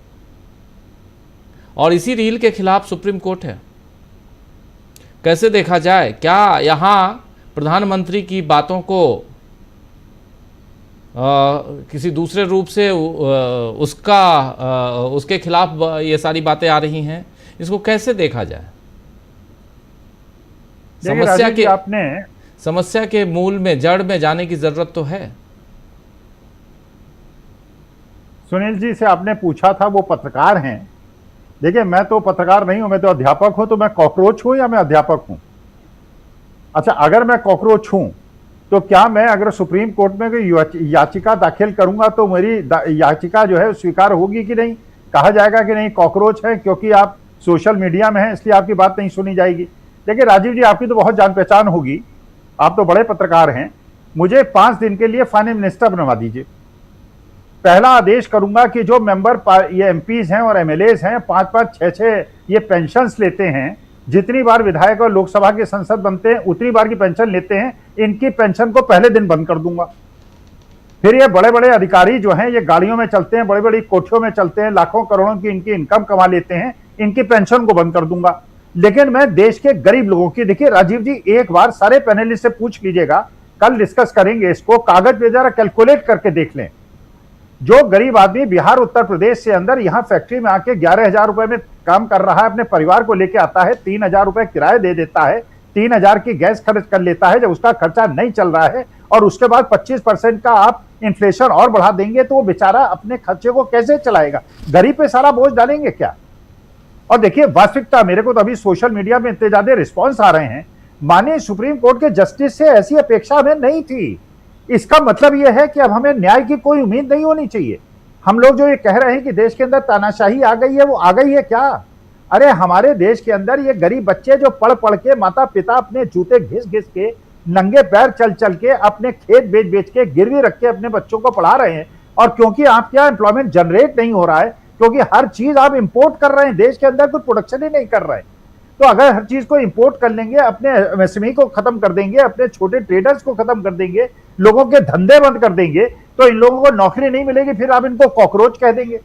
और इसी रील के खिलाफ सुप्रीम कोर्ट है। कैसे देखा जाए, क्या यहाँ प्रधानमंत्री की बातों को किसी दूसरे रूप से उसके खिलाफ ये सारी बातें आ रही हैं, इसको कैसे देखा जाए? देखिए राजीव जी, आपने समस्या के मूल में, जड़ में जाने की जरूरत तो है। सुनील जी से आपने पूछा था, वो पत्रकार हैं। देखिए मैं तो पत्रकार नहीं हूं, मैं तो अध्यापक हूं। तो मैं कॉकरोच हूं या मैं अध्यापक हूं? अच्छा, अगर मैं कॉकरोच हूं तो क्या मैं अगर सुप्रीम कोर्ट में कोई याचिका दाखिल करूंगा तो मेरी याचिका जो है स्वीकार होगी कि नहीं? कहा जाएगा कि नहीं कॉकरोच है, क्योंकि आप सोशल मीडिया में हैं इसलिए आपकी बात नहीं सुनी जाएगी। देखिए राजीव जी, आपकी तो बहुत जान पहचान होगी, आप तो बड़े पत्रकार हैं। मुझे 5 दिन के लिए फाइनेंस मिनिस्टर बनवा दीजिए। पहला आदेश करूंगा कि जो मेंबर ये एमपीज हैं और एमएलएज हैं, 5-5, 6-6 ये पेंशन्स लेते हैं, जितनी बार विधायक और लोकसभा के संसद बनते हैं उतनी बार की पेंशन लेते हैं, इनकी पेंशन को पहले दिन बंद कर दूंगा। फिर ये बड़े बड़े अधिकारी जो हैं, ये गाड़ियों में चलते हैं, बड़ी बड़ी कोठियों में चलते हैं, लाखों करोड़ों की इनकी इनकम कमा लेते हैं, इनकी पेंशन को बंद कर दूंगा। लेकिन मैं देश के गरीब लोगों की, देखिए राजीव जी, एक बार सारे पैनलिस्ट से पूछ लीजिएगा, कल डिस्कस करेंगे इसको, कागज पे जरा कैलकुलेट करके देख लें। जो गरीब आदमी बिहार उत्तर प्रदेश से अंदर यहां फैक्ट्री में आके 11,000 रुपए में काम कर रहा है, अपने परिवार को लेके आता है, 3,000 रुपए किराया दे देता है, 3,000 की गैस खर्च कर लेता है, जब उसका खर्चा नहीं चल रहा है और उसके बाद 25% का आप इन्फ्लेशन और बढ़ा देंगे तो वो बेचारा अपने खर्चे को कैसे चलाएगा? गरीब पे सारा बोझ डालेंगे क्या? और देखिए वास्तविकता, मेरे को तो अभी सोशल मीडिया में इतने ज्यादा रिस्पॉन्स आ रहे हैं, माननीय सुप्रीम कोर्ट के जस्टिस से ऐसी अपेक्षा हमें नहीं थी। इसका मतलब यह है कि अब हमें न्याय की कोई उम्मीद नहीं होनी चाहिए। हम लोग जो ये कह रहे हैं कि देश के अंदर तानाशाही आ गई है, वो आ गई है क्या? अरे हमारे देश के अंदर ये गरीब बच्चे जो पढ़ पढ़ के, माता पिता अपने जूते घिस घिस के, नंगे पैर चल चल के, अपने खेत बेच बेच के, गिरवी रख के अपने बच्चों को पढ़ा रहे हैं, और क्योंकि आपके यहाँ एम्प्लॉयमेंट जनरेट नहीं हो रहा है, क्योंकि हर चीज आप इंपोर्ट कर रहे हैं, देश के अंदर कोई प्रोडक्शन ही नहीं कर रहे हैं, तो अगर हर चीज को इंपोर्ट कर लेंगे, अपने एमएसएमई को खत्म कर देंगे, अपने छोटे ट्रेडर्स को खत्म कर देंगे, लोगों के धंधे बंद कर देंगे, तो इन लोगों को नौकरी नहीं मिलेगी, फिर आप इनको कॉकरोच कह देंगे।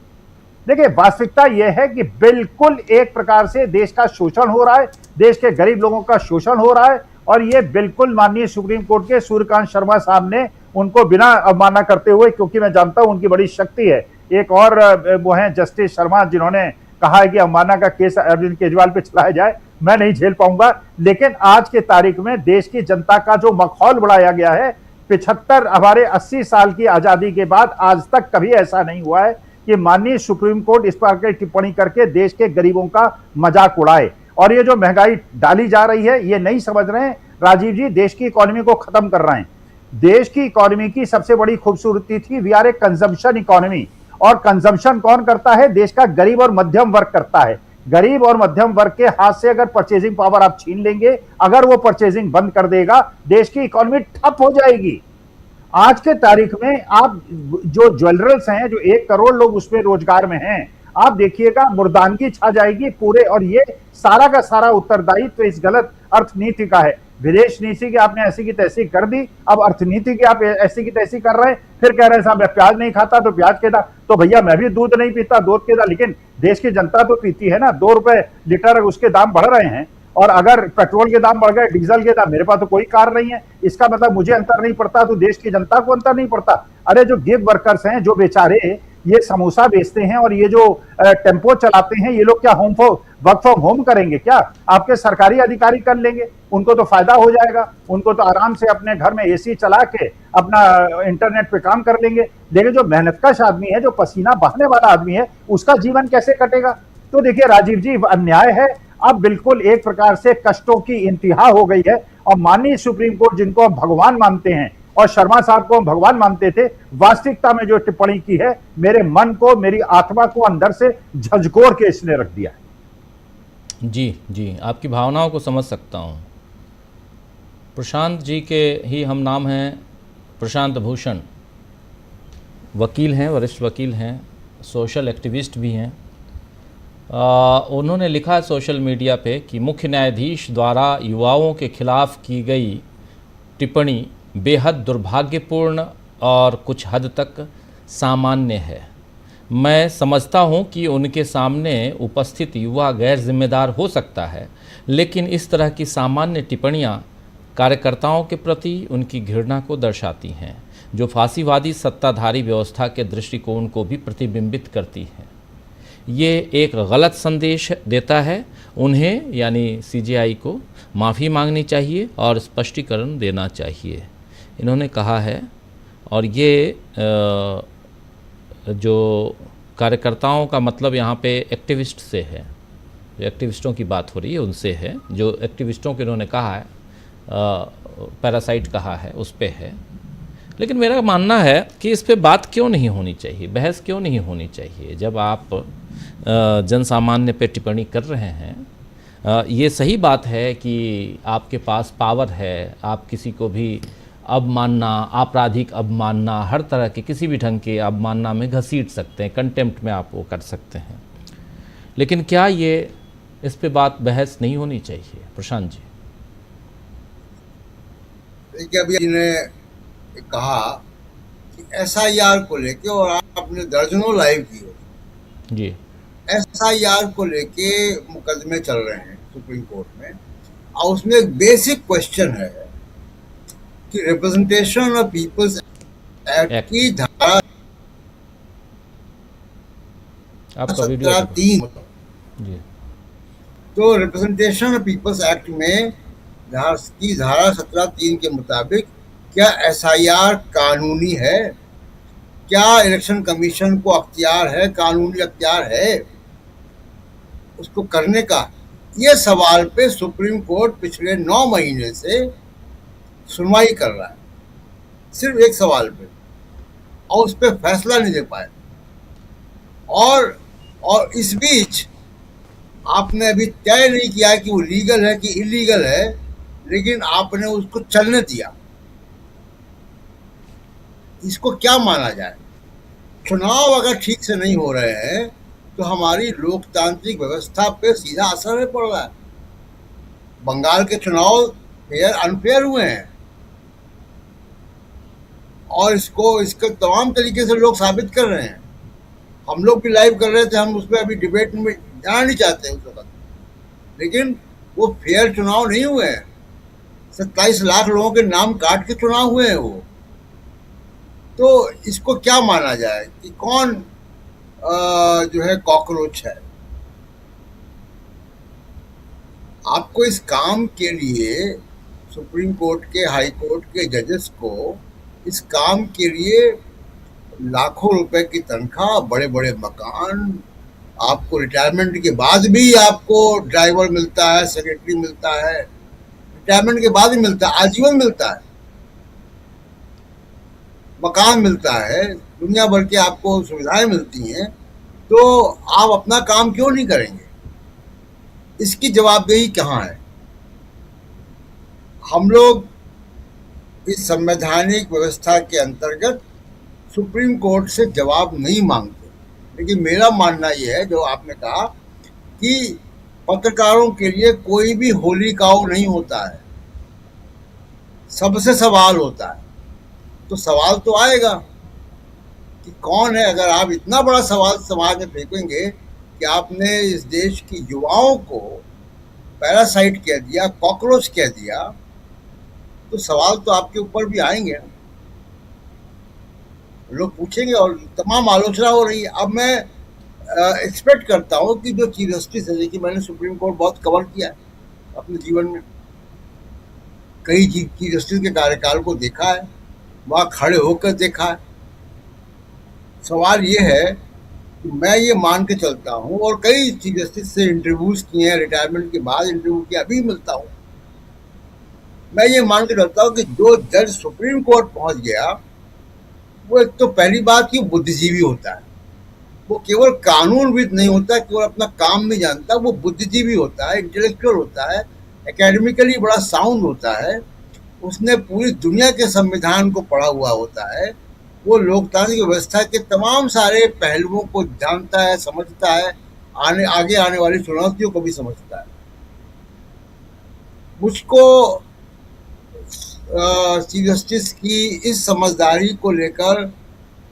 देखिए वास्तविकता यह है कि बिल्कुल एक प्रकार से देश का शोषण हो रहा है, देश के गरीब लोगों का शोषण हो रहा है, और ये बिल्कुल माननीय सुप्रीम कोर्ट के सूर्यकांत शर्मा साहब ने उनको बिना अवमानना करते हुए, क्योंकि मैं जानता हूं उनकी बड़ी शक्ति है, एक और वो है जस्टिस शर्मा जिन्होंने कहा है कि अवमानना का केस अरविंद केजरीवाल पे चलाया जाए, मैं नहीं झेल पाऊंगा। लेकिन आज के तारीख में देश की जनता का जो मखौल बढ़ाया गया है, 75 हमारे 80 साल की आजादी के बाद आज तक कभी ऐसा नहीं हुआ है कि माननीय सुप्रीम कोर्ट इस पर टिप्पणी करके देश के गरीबों का मजाक उड़ाए। और ये जो महंगाई डाली जा रही है, ये नहीं समझ रहे हैं राजीव जी, देश की इकोनॉमी को खत्म कर रहे हैं। देश की इकोनॉमी की सबसे बड़ी खूबसूरती थी, we are a consumption economy, और कंजम्पशन कौन करता है? देश का गरीब और मध्यम वर्ग करता है। गरीब और मध्यम वर्ग के हाथ से अगर परचेजिंग पावर आप छीन लेंगे, अगर वो परचेजिंग बंद कर देगा, देश की इकोनॉमी ठप हो जाएगी। आज के तारीख में आप जो ज्वेलर्स हैं, जो 1 करोड़ लोग उसमें रोजगार में हैं, आप देखिएगा मुर्दानगी छा जाएगी पूरे, और ये सारा का सारा उत्तरदायित्व तो इस गलत अर्थनीति का है। विदेश नीति की आपने ऐसी की तैसी कर दी, अब अर्थनीति की आप ऐसी की तैसी कर रहे हैं, फिर कह रहे हैं साहब मैं प्याज नहीं खाता तो प्याज के दाम, तो भैया मैं भी दूध नहीं पीता, दूध के दाम, लेकिन देश की जनता तो पीती है ना। 2 रुपए लीटर उसके दाम बढ़ रहे हैं, और अगर पेट्रोल के दाम बढ़ गए, डीजल के दाम, मेरे पास तो कोई कार नहीं है, इसका मतलब मुझे अंतर नहीं पड़ता तो देश की जनता को अंतर नहीं पड़ता। अरे जो गिग वर्कर्स हैं, जो बेचारे ये समोसा बेचते हैं और ये जो टेम्पो चलाते हैं, ये लोग क्या वर्क फ्रॉम होम करेंगे क्या? आपके सरकारी अधिकारी कर लेंगे, उनको तो फायदा हो जाएगा, उनको तो आराम से अपने घर में एसी चला के अपना इंटरनेट पे काम कर लेंगे। लेकिन जो मेहनतकश आदमी है, जो पसीना बहाने वाला आदमी है, उसका जीवन कैसे कटेगा? तो देखिए राजीव जी, अन्याय है। अब बिल्कुल एक प्रकार से कष्टों की इंतहा हो गई है, और माननीय सुप्रीम कोर्ट जिनको हम भगवान मानते हैं, और शर्मा साहब को हम भगवान मानते थे, वास्तविकता में जो टिप्पणी की है, मेरे मन को, मेरी आत्मा को अंदर से झकझोर के इसने रख दिया है। जी जी, आपकी भावनाओं को समझ सकता हूँ। प्रशांत जी के ही हम नाम हैं, प्रशांत भूषण, वकील हैं, वरिष्ठ वकील हैं, सोशल एक्टिविस्ट भी हैं। उन्होंने लिखा सोशल मीडिया पे कि मुख्य न्यायाधीश द्वारा युवाओं के खिलाफ की गई टिप्पणी बेहद दुर्भाग्यपूर्ण और कुछ हद तक सामान्य है। मैं समझता हूं कि उनके सामने उपस्थित युवा गैर जिम्मेदार हो सकता है, लेकिन इस तरह की सामान्य टिप्पणियां कार्यकर्ताओं के प्रति उनकी घृणा को दर्शाती हैं, जो फांसीवादी सत्ताधारी व्यवस्था के दृष्टिकोण को भी प्रतिबिंबित करती हैं। ये एक गलत संदेश देता है। उन्हें यानी सीजेआई को माफ़ी मांगनी चाहिए और स्पष्टीकरण देना चाहिए, इन्होंने कहा है। और ये जो कार्यकर्ताओं का मतलब यहाँ पे एक्टिविस्ट से है, जो एक्टिविस्टों की बात हो रही है उनसे है, जो एक्टिविस्टों के इन्होंने कहा है, पैरासाइट कहा है, उस पे है। लेकिन मेरा मानना है कि इस पे बात क्यों नहीं होनी चाहिए, बहस क्यों नहीं होनी चाहिए। जब आप जन सामान्य पे टिप्पणी कर रहे हैं, ये सही बात है कि आपके पास पावर है, आप किसी को भी अवमानना, आपराधिक अवमानना, हर तरह के किसी भी ढंग के अवमानना में घसीट सकते हैं, कंटेम्प्ट में आप वो कर सकते हैं। लेकिन क्या ये इस पे बात बहस नहीं होनी चाहिए प्रशांत जी? देखिए, अभी ने कहा कि एसआईआर को लेके, और आपने दर्जनों लाइव की हो जी, एसआईआर को लेके मुकदमे चल रहे हैं सुप्रीम कोर्ट में, और उसमें एक बेसिक क्वेश्चन है कि रिप्रेजेंटेशन ऑफ पीपल्स एक्ट की धारा आपका वीडियो 17(3) जी, तो रिप्रेजेंटेशन ऑफ पीपल्स एक्ट में धारा 17(3) के मुताबिक क्या एसआईआर कानूनी है? क्या इलेक्शन कमीशन को अख्तियार है, कानूनी अख्तियार है उसको करने का? ये सवाल पे सुप्रीम कोर्ट पिछले 9 महीने से सुनवाई कर रहा है, सिर्फ एक सवाल पे, और उस पर फैसला नहीं दे पाए। और इस बीच आपने अभी तय नहीं किया कि वो लीगल है कि इलीगल है, लेकिन आपने उसको चलने दिया। इसको क्या माना जाए? चुनाव अगर ठीक से नहीं हो रहे हैं तो हमारी लोकतांत्रिक व्यवस्था पे सीधा असर नहीं पड़ रहा है। बंगाल के चुनाव फेयर अनफेयर हुए हैं, और इसको तमाम तरीके से लोग साबित कर रहे हैं। हम लोग भी लाइव कर रहे थे, हम उसमें अभी डिबेट में जाना नहीं चाहते उस वक्त, लेकिन वो फेयर चुनाव नहीं हुए हैं। 27 लाख लोगों के नाम काट के चुनाव हुए हैं वो। तो इसको क्या माना जाए कि कौन जो है कॉकरोच है? आपको इस काम के लिए सुप्रीम कोर्ट के, हाई कोर्ट के जजेस को इस काम के लिए लाखों रुपए की तनख्वाह, बड़े बड़े मकान, आपको रिटायरमेंट के बाद भी आपको ड्राइवर मिलता है, सेक्रेटरी मिलता है, रिटायरमेंट के बाद ही मिलता है, आजीवन मिलता है, मकान मिलता है, दुनिया भर के आपको सुविधाएं मिलती हैं। तो आप अपना काम क्यों नहीं करेंगे? इसकी जवाबदेही कहाँ है? हम लोग इस संवैधानिक व्यवस्था के अंतर्गत सुप्रीम कोर्ट से जवाब नहीं मांगते। लेकिन मेरा मानना यह है, जो आपने कहा कि पत्रकारों के लिए कोई भी होली काऊ नहीं होता है, सबसे सवाल होता है। तो सवाल तो आएगा कि कौन है। अगर आप इतना बड़ा सवाल समाज में फेंकेंगे कि आपने इस देश की युवाओं को पैरासाइट कह दिया, कॉकरोच कह दिया, तो सवाल तो आपके ऊपर भी आएंगे, लोग पूछेंगे, और तमाम आलोचना हो रही है। अब मैं एक्सपेक्ट करता हूँ कि जो चीफ जस्टिस है, देखिए मैंने सुप्रीम कोर्ट बहुत कवर किया है अपने जीवन में, कई चीफ जस्टिस के कार्यकाल को देखा है, वहाँ खड़े होकर देखा है। सवाल ये है कि मैं ये मान के चलता हूँ, और कई चीफ जस्टिस से इंटरव्यूज किए हैं, रिटायरमेंट के बाद इंटरव्यू किया, अभी मिलता हूँ, मैं ये मान के चलता हूँ कि जो जज सुप्रीम कोर्ट पहुँच गया, वो एक तो पहली बात कि बुद्धिजीवी होता है। वो केवल कानूनविद नहीं होता, केवल अपना काम नहीं जानता, वो बुद्धिजीवी होता है, इंटेलेक्चुअल होता है, एकेडमिकली बड़ा साउंड होता है, उसने पूरी दुनिया के संविधान को पढ़ा हुआ होता है, वो लोकतांत्रिक व्यवस्था के तमाम सारे पहलुओं को जानता है, समझता है, आगे आने वाली चुनौतियों को भी समझता है। मुझको चीफ जस्टिस की इस समझदारी को लेकर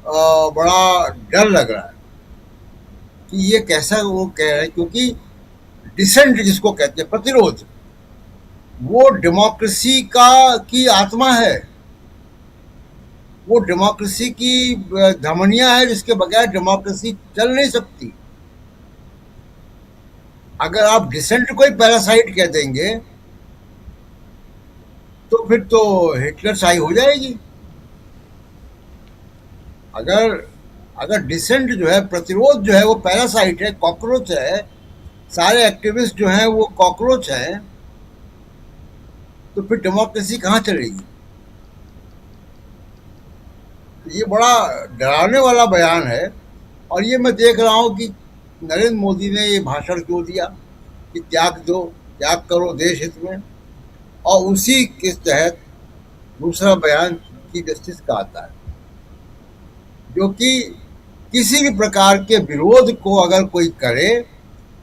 बड़ा डर लग रहा है कि ये कैसा वो कह रहे हैं, क्योंकि डिसेंट जिसको कहते हैं, प्रतिरोध, वो डेमोक्रेसी की आत्मा है, वो डेमोक्रेसी की धमनियां है, जिसके बगैर डेमोक्रेसी चल नहीं सकती। अगर आप डिसेंट को ही पैरासाइट कह देंगे तो फिर तो हिटलर शाही हो जाएगी। अगर अगर डिसेंट जो है, प्रतिरोध जो है वो पैरासाइट है, कॉकरोच है, सारे एक्टिविस्ट जो हैं वो कॉकरोच हैं, तो फिर डेमोक्रेसी कहाँ चलेगी? ये बड़ा डराने वाला बयान है। और ये मैं देख रहा हूँ कि नरेंद्र मोदी ने ये भाषण क्यों दिया कि त्याग दो, त्याग करो देश हित में, और उसी के तहत दूसरा बयान चीफ जस्टिस का आता है, जो कि किसी भी प्रकार के विरोध को अगर कोई करे,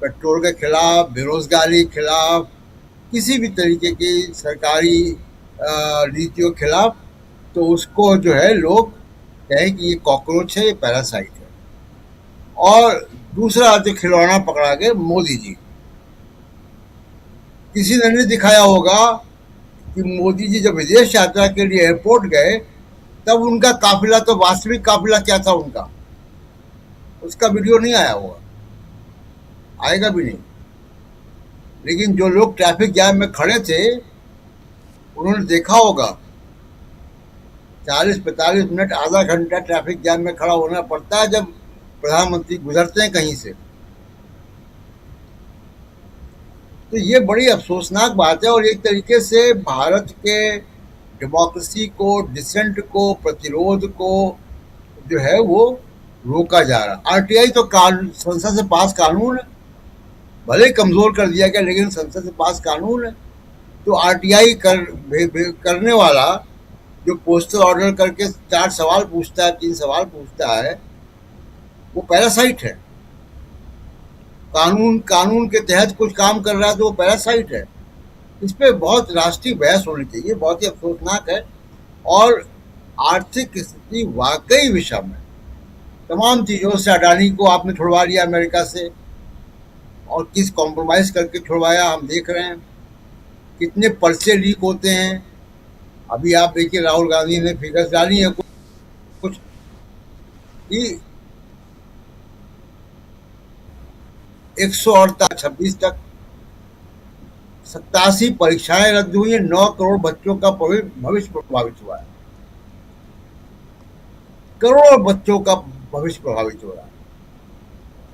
पेट्रोल के खिलाफ, बेरोजगारी के खिलाफ, किसी भी तरीके की सरकारी नीतियों के खिलाफ, तो उसको जो है लोग कहें कि ये कॉकरोच है, ये पैरासाइट है। और दूसरा जो खिलौना पकड़ा गया मोदी जी, किसी ने नहीं दिखाया होगा कि मोदी जी जब विदेश यात्रा के लिए एयरपोर्ट गए तब उनका काफिला, तो वास्तविक काफिला क्या था उनका, उसका वीडियो नहीं आया होगा, आएगा भी नहीं। लेकिन जो लोग ट्रैफिक जाम में खड़े थे उन्होंने देखा होगा 40-45 मिनट, आधा घंटा ट्रैफिक जाम में खड़ा होना पड़ता है जब प्रधानमंत्री गुजरते हैं कहीं से। तो ये बड़ी अफसोसनाक बात है। और एक तरीके से भारत के डेमोक्रेसी को, डिसेंट को, प्रतिरोध को जो है वो रोका जा रहा। आरटीआई तो संसद से पास कानून है, भले कमजोर कर दिया गया लेकिन संसद से पास कानून है। तो आरटीआई करने वाला जो पोस्टल ऑर्डर करके 4 सवाल पूछता है, 3 सवाल पूछता है, वो पैरासाइट है। कानून के तहत कुछ काम कर रहा है तो वो पैरासाइट है। इस पे बहुत राष्ट्रीय बहस होनी चाहिए। बहुत ही अफसोसनाक है। और आर्थिक स्थिति वाकई विषम है। तमाम चीज़ों से अडानी को आपने छुड़वा लिया अमेरिका से, और किस कॉम्प्रोमाइज़ करके छुड़वाया हम देख रहे हैं। कितने पर्चे लीक होते हैं। अभी आप देखिए राहुल गांधी ने फिगर्स डाली है कुछ कि 126 तक 87 परीक्षाएं रद्द हुई है। 9 करोड़ बच्चों का भविष्य प्रभावित हुआ है। करोड़ों बच्चों का भविष्य प्रभावित हो रहा है।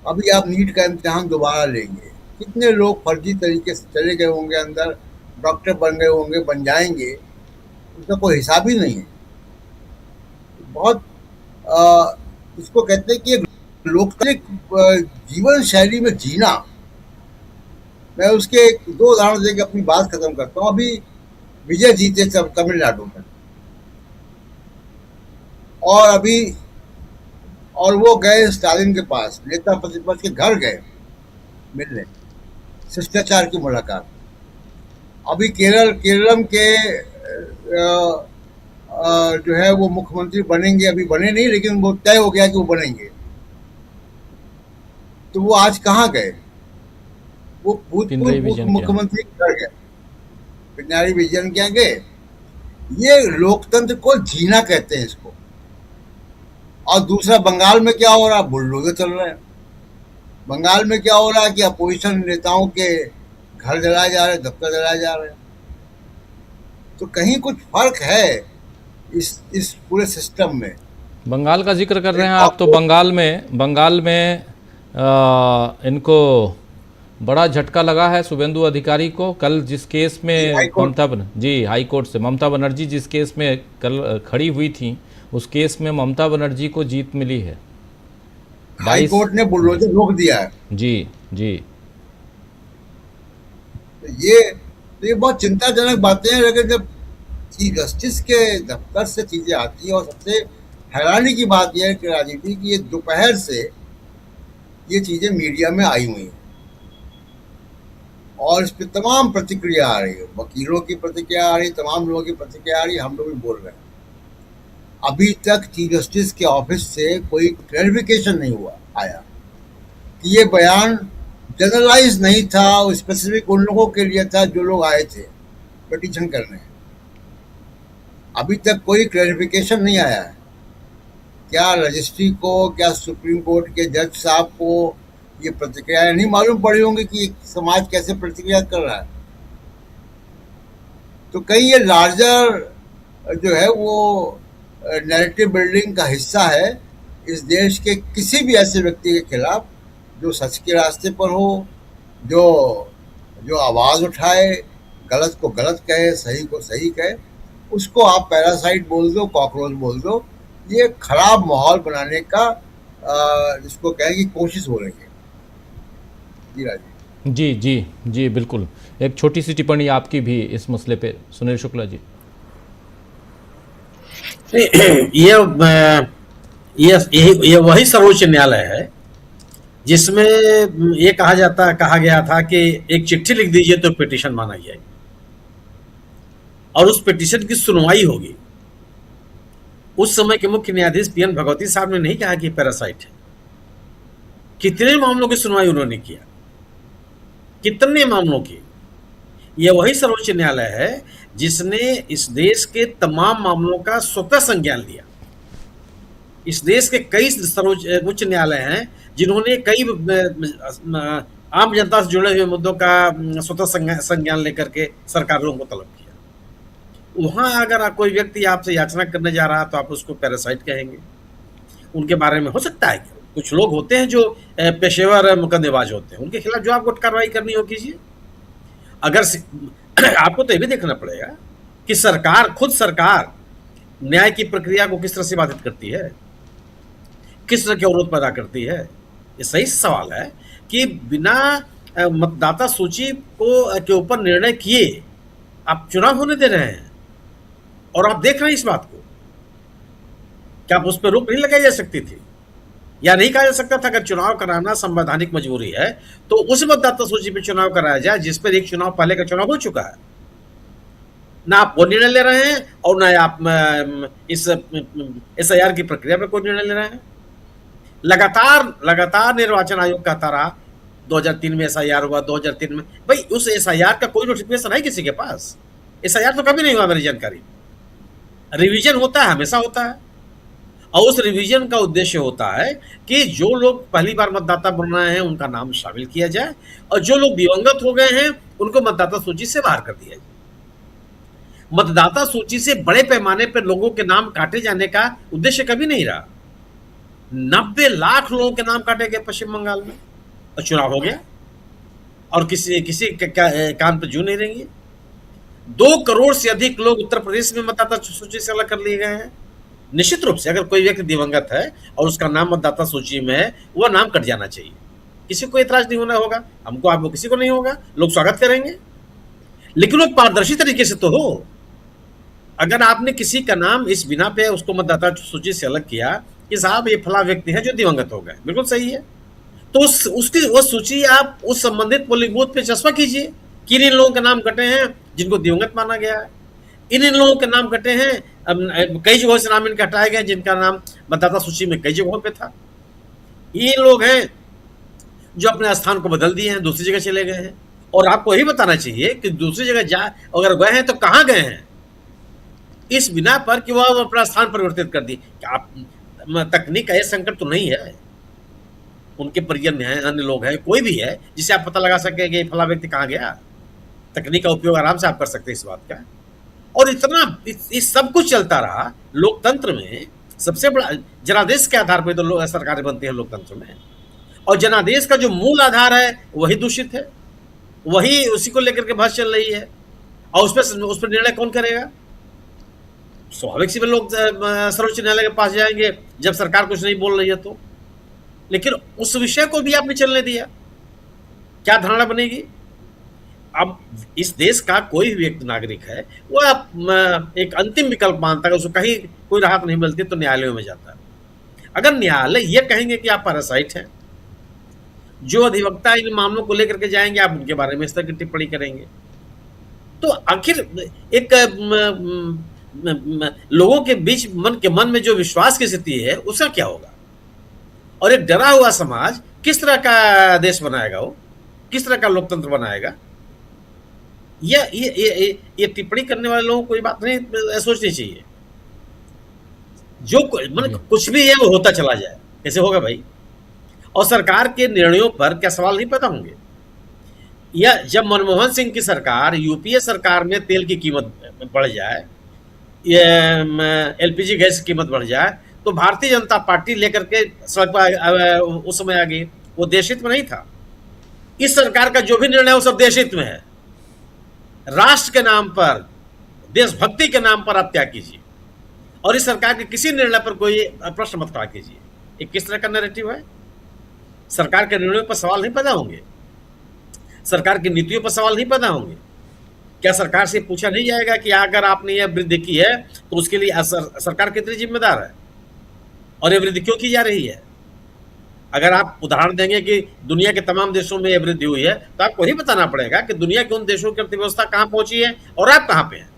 अभी आप नीट का इम्तिहान दोबारा लेंगे, कितने लोग फर्जी तरीके से चले गए होंगे अंदर, डॉक्टर बन गए होंगे, बन जाएंगे, उसका कोई हिसाब ही नहीं है। बहुत इसको कहते हैं कि लोकतांत्रिक जीवन शैली में जीना। मैं उसके 2 उदाहरण देकर अपनी बात खत्म करता हूँ। अभी विजय जीते तमिलनाडु में, और वो गए स्टालिन के पास, नेता प्रतिपक्ष के घर गए मिलने, शिष्टाचार की मुलाकात। अभी केरलम के जो है वो मुख्यमंत्री बनेंगे, अभी बने नहीं लेकिन वो तय हो गया कि वो बनेंगे। तो वो आज कहाँ गए? वो भूतपूर्व मुख्यमंत्री घर गए, पिनराई विजयन क्या गए। ये लोकतंत्र को जीना कहते हैं इसको। और दूसरा, बंगाल में क्या हो रहा है? बुलडोजर चल रहे हैं। बंगाल में क्या हो रहा है कि अपोजिशन नेताओं के घर जलाए जा रहे हैं, दफ्तर जलाए जा रहे हैं। तो कहीं कुछ फर्क है इस पूरे सिस्टम में। बंगाल का जिक्र कर रहे हैं आप, तो बंगाल में इनको बड़ा झटका लगा है शुभेंदु अधिकारी को। कल जिस केस में हाई कोर्ट से ममता बनर्जी जिस केस में कल खड़ी हुई थी, उस केस में ममता बनर्जी को जीत मिली है। हाई कोर्ट ने बुलडोजर रोक दिया है। जी। तो ये बहुत चिंताजनक बातें हैं। लेकिन जब चीफ जस्टिस के दफ्तर से चीजें आती हैं, और सबसे हैरानी की बात यह है कि राजनीति की ये दोपहर से ये चीजें मीडिया में आई हुई हैं, और इस पर तमाम प्रतिक्रिया आ रही है। वकीलों की प्रतिक्रिया आ रही, तमाम लोगों की प्रतिक्रिया आ रही, हम लोग भी बोल रहे हैं। अभी तक चीफ जस्टिस के ऑफिस से कोई क्लैरिफिकेशन नहीं आया कि ये बयान जनरलाइज नहीं था, स्पेसिफिक उन लोगों के लिए था जो लोग आए थे पिटीशन करने। अभी तक कोई क्लैरिफिकेशन नहीं आया है। क्या रजिस्ट्री को, क्या सुप्रीम कोर्ट के जज साहब को ये प्रतिक्रियाएं नहीं मालूम पड़ी होंगी कि समाज कैसे प्रतिक्रिया कर रहा है। तो कहीं ये लार्जर जो है वो नैरेटिव बिल्डिंग का हिस्सा है इस देश के किसी भी ऐसे व्यक्ति के खिलाफ जो सच के रास्ते पर हो, जो आवाज़ उठाए, गलत को गलत कहे, सही को सही कहे, उसको आप पैरासाइट बोल दो, कॉकरोच बोल दो। ये खराब माहौल बनाने का जिसको कहें कि कोशिश हो रही है। जी राजीव। जी जी जी बिल्कुल। एक छोटी सी टिप्पणी आपकी भी इस मसले पे, सुनील शुक्ला जी। ये वही सर्वोच्च न्यायालय है जिसमें ये कहा गया था कि एक चिट्ठी लिख दीजिए तो पिटीशन माना जाएगी और उस पिटीशन की सुनवाई होगी। उस समय के मुख्य न्यायाधीश पीएन भगवती साहब ने नहीं कहा कि पैरासाइट है। कितने मामलों की सुनवाई उन्होंने किया, कितने मामलों की। यह वही सर्वोच्च न्यायालय है जिसने इस देश के तमाम मामलों का स्वतः संज्ञान लिया। इस देश के कई सर्वोच्च उच्च न्यायालय हैं जिन्होंने कई आम जनता से जुड़े हुए मुद्दों का स्वतः संज्ञान लेकर के सरकारों को तलब किया। वहां अगर कोई व्यक्ति आपसे याचना करने जा रहा तो आप उसको पैरासाइट कहेंगे। उनके बारे में हो सकता है कुछ लोग होते हैं जो पेशेवर मुकदमेबाज होते हैं, उनके खिलाफ जो आपको कार्रवाई करनी हो कीजिए। अगर आपको तो ये भी देखना पड़ेगा कि सरकार न्याय की प्रक्रिया को किस तरह से बाधित करती है, किस तरह के अवरोध पैदा करती है। ये सही सवाल है कि बिना मतदाता सूची के ऊपर निर्णय किए आप चुनाव होने दे रहे हैं और आप देख रहे हैं इस बात को। क्या आप उस पर रोक नहीं लगाई जा सकती थी, या नहीं कहा जा सकता था अगर चुनाव कराना संवैधानिक मजबूरी है तो उस मतदाता सूची पर चुनाव कराया जाए जिस पर एक चुनाव पहले का चुनाव हो चुका है। ना आप वो निर्णय ले रहे हैं और ना आप इस SIR की प्रक्रिया पर कोई निर्णय ले रहे हैं। लगातार निर्वाचन आयोग कहता रहा 2003 में SIR हुआ, 2003 में। भाई उस SIR का कोई नोटिफिकेशन है किसी के पास? SIR तो कभी नहीं हुआ मेरी जानकारी। रिवीजन होता है, हमेशा होता है, और उस रिवीजन का उद्देश्य होता है कि जो लोग पहली बार मतदाता बन रहे हैं उनका नाम शामिल किया जाए और जो लोग दिवंगत हो गए हैं उनको मतदाता सूची से बाहर कर दिया जाए। मतदाता सूची से बड़े पैमाने पर लोगों के नाम काटे जाने का उद्देश्य कभी नहीं रहा। 90 लाख लोगों के नाम काटे गए पश्चिम बंगाल में और चुनाव हो गया और किसी कान पर जू नहीं रहेंगे। 2 करोड़ से अधिक लोग उत्तर प्रदेश में मतदाता सूची से अलग कर लिए गए हैं। निश्चित रूप से अगर कोई व्यक्ति दिवंगत है और उसका नाम मतदाता सूची में है, वह नाम कट जाना चाहिए। किसी को एतराज नहीं होना होगा, हमको, आपको, किसी को नहीं होगा। लोग स्वागत करेंगे, लेकिन वो पारदर्शी तरीके से तो हो। अगर आपने किसी का नाम इस बिना पे उसको मतदाता सूची से अलग किया कि साहब ये फला व्यक्ति है जो दिवंगत हो गए, बिल्कुल सही है, तो उसकी वो सूची आप उस संबंधित पोलिंग बूथ पे चस्पा कीजिए कि इन लोगों के नाम कटे हैं जिनको दिवंगत माना गया है, इन लोगों के नाम कटे हैं, कई जगहों से नाम इनके हटाए गए जिनका नाम मतदाता सूची में कई जगहों पे था। ये लोग हैं जो अपने स्थान को बदल दिए हैं, दूसरी जगह चले गए हैं, और आपको यही बताना चाहिए कि दूसरी जगह अगर गए हैं तो कहाँ गए हैं, इस बिना पर कि वह अपना स्थान परिवर्तित कर दी। आप तकनीक का यह संकट तो नहीं है, उनके परिजन हैं, अन्य लोग हैं, कोई भी है जिसे आप पता लगा सके कि फला व्यक्ति कहाँ गया। तकनीक का उपयोग आराम से आप कर सकते हैं इस बात का। और इतना इस सब कुछ चलता रहा लोकतंत्र में। सबसे बड़ा जनादेश के आधार पर तो सरकारें बनती है लोकतंत्र में, और जनादेश का जो मूल आधार है वही दूषित है, वही उसी को लेकर के बहस चल रही है। और उस पर निर्णय कौन करेगा? स्वाभाविक सी लोग सर्वोच्च न्यायालय के पास जाएंगे जब सरकार कुछ नहीं बोल रही है तो। लेकिन उस विषय को भी आपने चलने दिया, क्या धारणा बनेगी? अब इस देश का कोई भी व्यक्ति नागरिक है वह एक अंतिम विकल्प मानता है, उसको कहीं कोई राहत नहीं मिलती तो न्यायालयों में जाता है। अगर न्यायालय ये कहेंगे कि आप पैरासाइट हैं, जो अधिवक्ता इन मामलों को लेकर के जाएंगे आप उनके बारे में इस तरह की टिप्पणी करेंगे, तो आखिर एक लोगों के बीच मन में जो विश्वास की स्थिति है उसका क्या होगा? और एक डरा हुआ समाज किस तरह का देश बनाएगा, वो किस तरह का लोकतंत्र बनाएगा? ये टिप्पणी करने वाले लोगों को कोई बात नहीं सोचनी चाहिए। जो कुछ भी है वो होता चला जाए, कैसे होगा भाई? और सरकार के निर्णयों पर क्या सवाल नहीं पैदा होंगे? या जब मनमोहन सिंह की सरकार, यूपीए सरकार में तेल की कीमत बढ़ जाए, एलपीजी गैस की कीमत बढ़ जाए, तो भारतीय जनता पार्टी लेकर के सड़क पर उस समय आ गई। वो देशहित में नहीं था। इस सरकार का जो भी निर्णय है वो सब देशहित में है। राष्ट्र के नाम पर, देशभक्ति के नाम पर आप त्याग कीजिए और इस सरकार के किसी निर्णय पर कोई प्रश्न मत खड़ा कीजिए। ये किस तरह का नैरेटिव है? सरकार के निर्णयों पर सवाल नहीं पैदा होंगे? सरकार की नीतियों पर सवाल नहीं पैदा होंगे? क्या सरकार से पूछा नहीं जाएगा कि अगर आपने यह वृद्धि की है तो उसके लिए सरकार कितनी जिम्मेदार है और यह वृद्धि क्यों की जा रही है? अगर आप उदाहरण देंगे कि दुनिया के तमाम देशों में यह वृद्धि हुई है, तो आपको ही बताना पड़ेगा कि दुनिया के उन देशों की अर्थव्यवस्था कहां पहुंची है और आप कहां पे हैं।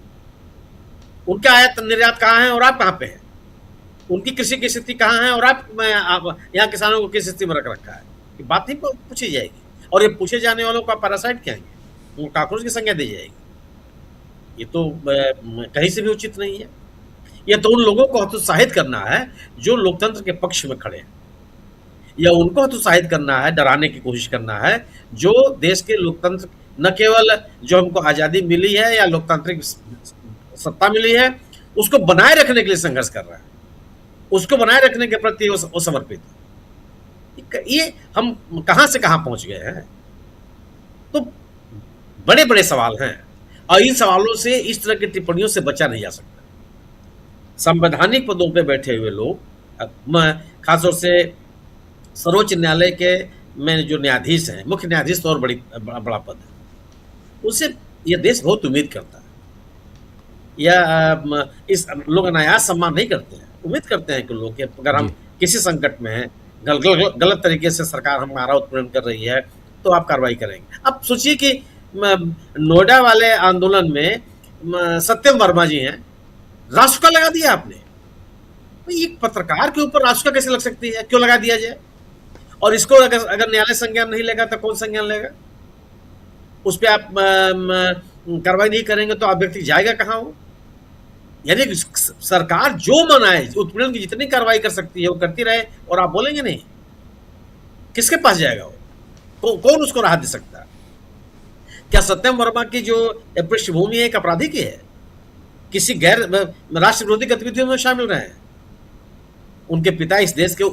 उनका आयात निर्यात कहां है और आप कहां पे हैं। उनकी कृषि की स्थिति कहां है और आप यहाँ किसानों को किस स्थिति में रख रखा है। ये बात नहीं पूछी जाएगी और ये पूछे जाने वालों का पैरासाइट कहेंगे, उनको काकरोच की संज्ञा दी जाएगी। ये तो कहीं से भी उचित नहीं है। ये तो उन लोगों को हतोत्साहित करना है जो लोकतंत्र के पक्ष में खड़े हैं, या उनको हतोत्साहित करना है, डराने की कोशिश करना है जो देश के लोकतंत्र, न केवल जो हमको आज़ादी मिली है या लोकतांत्रिक सत्ता मिली है, उसको बनाए रखने के लिए संघर्ष कर रहा है, उसको बनाए रखने के प्रति वो समर्पित है। ये हम कहां से कहां पहुंच गए हैं। तो बड़े बड़े सवाल हैं और इन सवालों से, इस तरह की टिप्पणियों से बचा नहीं जा सकता। संवैधानिक पदों पे बैठे हुए लोग, खासतौर से सर्वोच्च न्यायालय के में जो न्यायाधीश हैं, मुख्य न्यायाधीश तो और बड़ा पद है, उससे यह देश बहुत उम्मीद करता है। या इस लोग अनायास सम्मान नहीं करते हैं, उम्मीद करते हैं कि लोग, अगर हम किसी संकट में हैं, गलत तरीके से सरकार हमारा उत्पीड़न कर रही है, तो आप कार्रवाई करेंगे। अब सोचिए कि नोएडा वाले आंदोलन में सत्यम वर्मा जी हैं, रासुका लगा दिया आपने। तो एक पत्रकार के ऊपर रासुका कैसे लग सकती है? क्यों लगा दिया जाए? और इसको अगर न्यायालय संज्ञान नहीं लेगा तो कौन संज्ञान लेगा? उस पर आप कार्रवाई नहीं करेंगे तो आप व्यक्ति जाएगा कहाँ हो? यानी सरकार जो मनाए, उत्पीड़न की जितनी कार्रवाई कर सकती है वो करती रहे और आप बोलेंगे नहीं, किसके पास जाएगा वो? तो कौन उसको राहत दे सकता है? क्या सत्यम वर्मा की जो पृष्ठभूमि है एक अपराधी की है? किसी गैर राष्ट्र विरोधी गतिविधियों में शामिल रहे हैं। उनके पिता इस देश के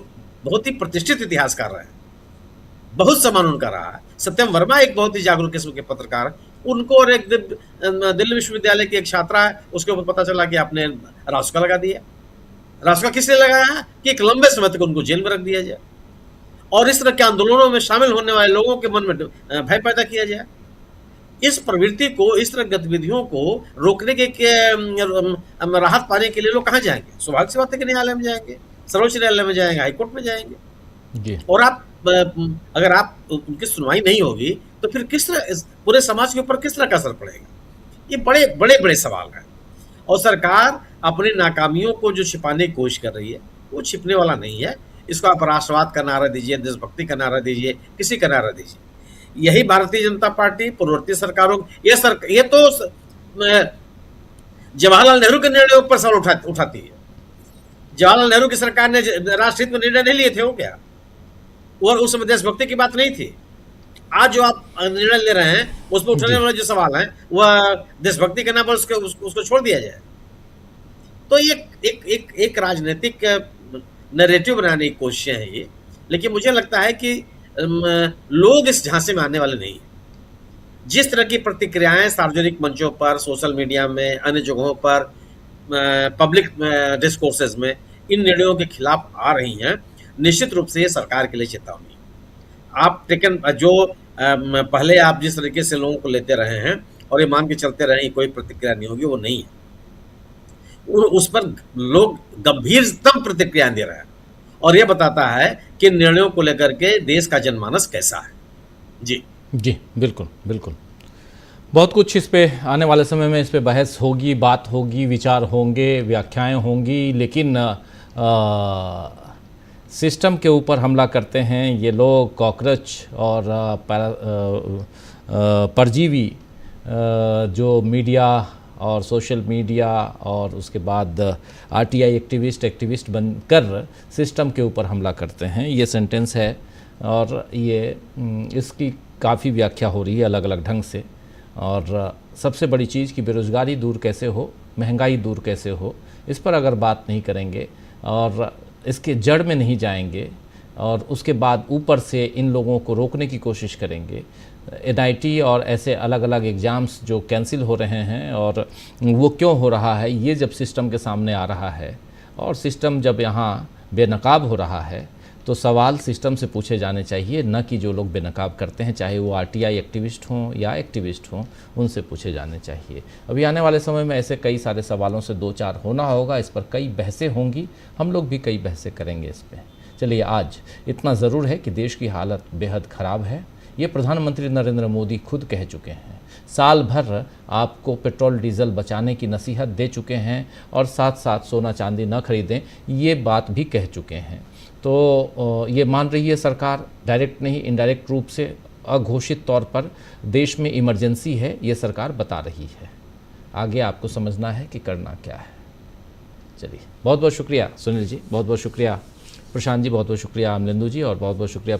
बहुत ही प्रतिष्ठित इतिहासकार रहे हैं, बहुत सम्मान उनका रहा है। सत्यम वर्मा एक बहुत ही जागरूक किस्म के पत्रकार है। उनको और एक दिल्ली विश्वविद्यालय की एक छात्रा है, उसके ऊपर पता चला कि आपने रासुका लगा दिया। रासुका किस लिए लगाया है? कि एक लंबे समय तक उनको जेल में रख दिया जाए और इस तरह के आंदोलनों में शामिल होने वाले लोगों के मन में भय पैदा किया जाए। इस प्रवृत्ति को, इस तरह गतिविधियों को रोकने के राहत पाने के लिए लोग कहाँ जाएंगे? स्वाभाविक सी बात है कि न्यायालय में जाएंगे, सर्वोच्च न्यायालय में जाएंगे, हाईकोर्ट में जाएंगे जी। और आप अगर आप उनकी सुनवाई नहीं होगी तो फिर किस तरह पूरे समाज के ऊपर किस तरह का असर पड़ेगा? ये बड़े बड़े बड़े सवाल हैं और सरकार अपनी नाकामियों को जो छिपाने की कोशिश कर रही है वो छिपने वाला नहीं है। इसको आप राष्ट्रवाद का नारा दीजिए, देशभक्ति का नारा दीजिए, किसी का नारा दीजिए। यही भारतीय जनता पार्टी पूर्ववर्ती सरकारों, ये तो जवाहरलाल नेहरू के निर्णयों पर सवाल उठाती है। जवाहरलाल नेहरू की सरकार ने राष्ट्रहित में निर्णय नहीं लिए थे वो क्या? और उस समय देशभक्ति की बात नहीं थी। आज जो आप निर्णय ले रहे हैं उस पर उठने वाले जो सवाल हैं वह देशभक्ति के नाम पर उसको छोड़ दिया जाए। तो ये एक राजनीतिक नैरेटिव बनाने की कोशिश है ये। लेकिन मुझे लगता है कि लोग इस झांसे में आने वाले नहीं हैं। जिस तरह की प्रतिक्रियाएं सार्वजनिक मंचों पर, सोशल मीडिया में, अन्य जगहों पर, पब्लिक डिस्कोर्सेज में इन निर्णयों के खिलाफ आ रही हैं, निश्चित रूप से ये सरकार के लिए चेतावनी है। आप जो पहले आप जिस तरीके से लोगों को लेते रहे हैं और ये मान के चलते रहे कोई प्रतिक्रिया नहीं होगी, वो नहीं है। उस पर लोग गंभीरतम प्रतिक्रिया दे रहे हैं और ये बताता है कि निर्णयों को लेकर के देश का जनमानस कैसा है। जी जी, बिल्कुल बिल्कुल। बहुत कुछ इस पे आने वाले समय में इस पे बहस होगी, बात होगी, विचार होंगे, व्याख्याएं होंगी, लेकिन सिस्टम के ऊपर हमला करते हैं ये लोग, कॉकरोच और परजीवी जो मीडिया और सोशल मीडिया और उसके बाद आरटीआई एक्टिविस्ट बनकर सिस्टम के ऊपर हमला करते हैं। ये सेंटेंस है और ये इसकी काफ़ी व्याख्या हो रही है अलग अलग ढंग से। और सबसे बड़ी चीज़ कि बेरोज़गारी दूर कैसे हो, महंगाई दूर कैसे हो, इस पर अगर बात नहीं करेंगे और इसके जड़ में नहीं जाएंगे और उसके बाद ऊपर से इन लोगों को रोकने की कोशिश करेंगे, NIT और ऐसे अलग अलग एग्ज़ाम्स जो कैंसिल हो रहे हैं और वो क्यों हो रहा है, ये जब सिस्टम के सामने आ रहा है और सिस्टम जब यहाँ बेनकाब हो रहा है तो सवाल सिस्टम से पूछे जाने चाहिए, न कि जो लोग बेनकाब करते हैं, चाहे वो RTI एक्टिविस्ट हों या एक्टिविस्ट हों, उनसे पूछे जाने चाहिए। अभी आने वाले समय में ऐसे कई सारे सवालों से दो चार होना होगा, इस पर कई बहसें होंगी, हम लोग भी कई बहसें करेंगे इस पर। चलिए, आज इतना ज़रूर है कि देश की हालत बेहद ख़राब है। ये प्रधानमंत्री नरेंद्र मोदी खुद कह चुके हैं। साल भर आपको पेट्रोल डीजल बचाने की नसीहत दे चुके हैं और साथ साथ सोना चांदी न खरीदें, ये बात भी कह चुके हैं। तो ये मान रही है सरकार, डायरेक्ट नहीं इनडायरेक्ट रूप से, अघोषित तौर पर देश में इमरजेंसी है, ये सरकार बता रही है। आगे आपको समझना है कि करना क्या है। चलिए, बहुत बहुत शुक्रिया सुनील जी, बहुत बहुत शुक्रिया प्रशांत जी, बहुत बहुत शुक्रिया अमलेंदु जी और बहुत बहुत शुक्रिया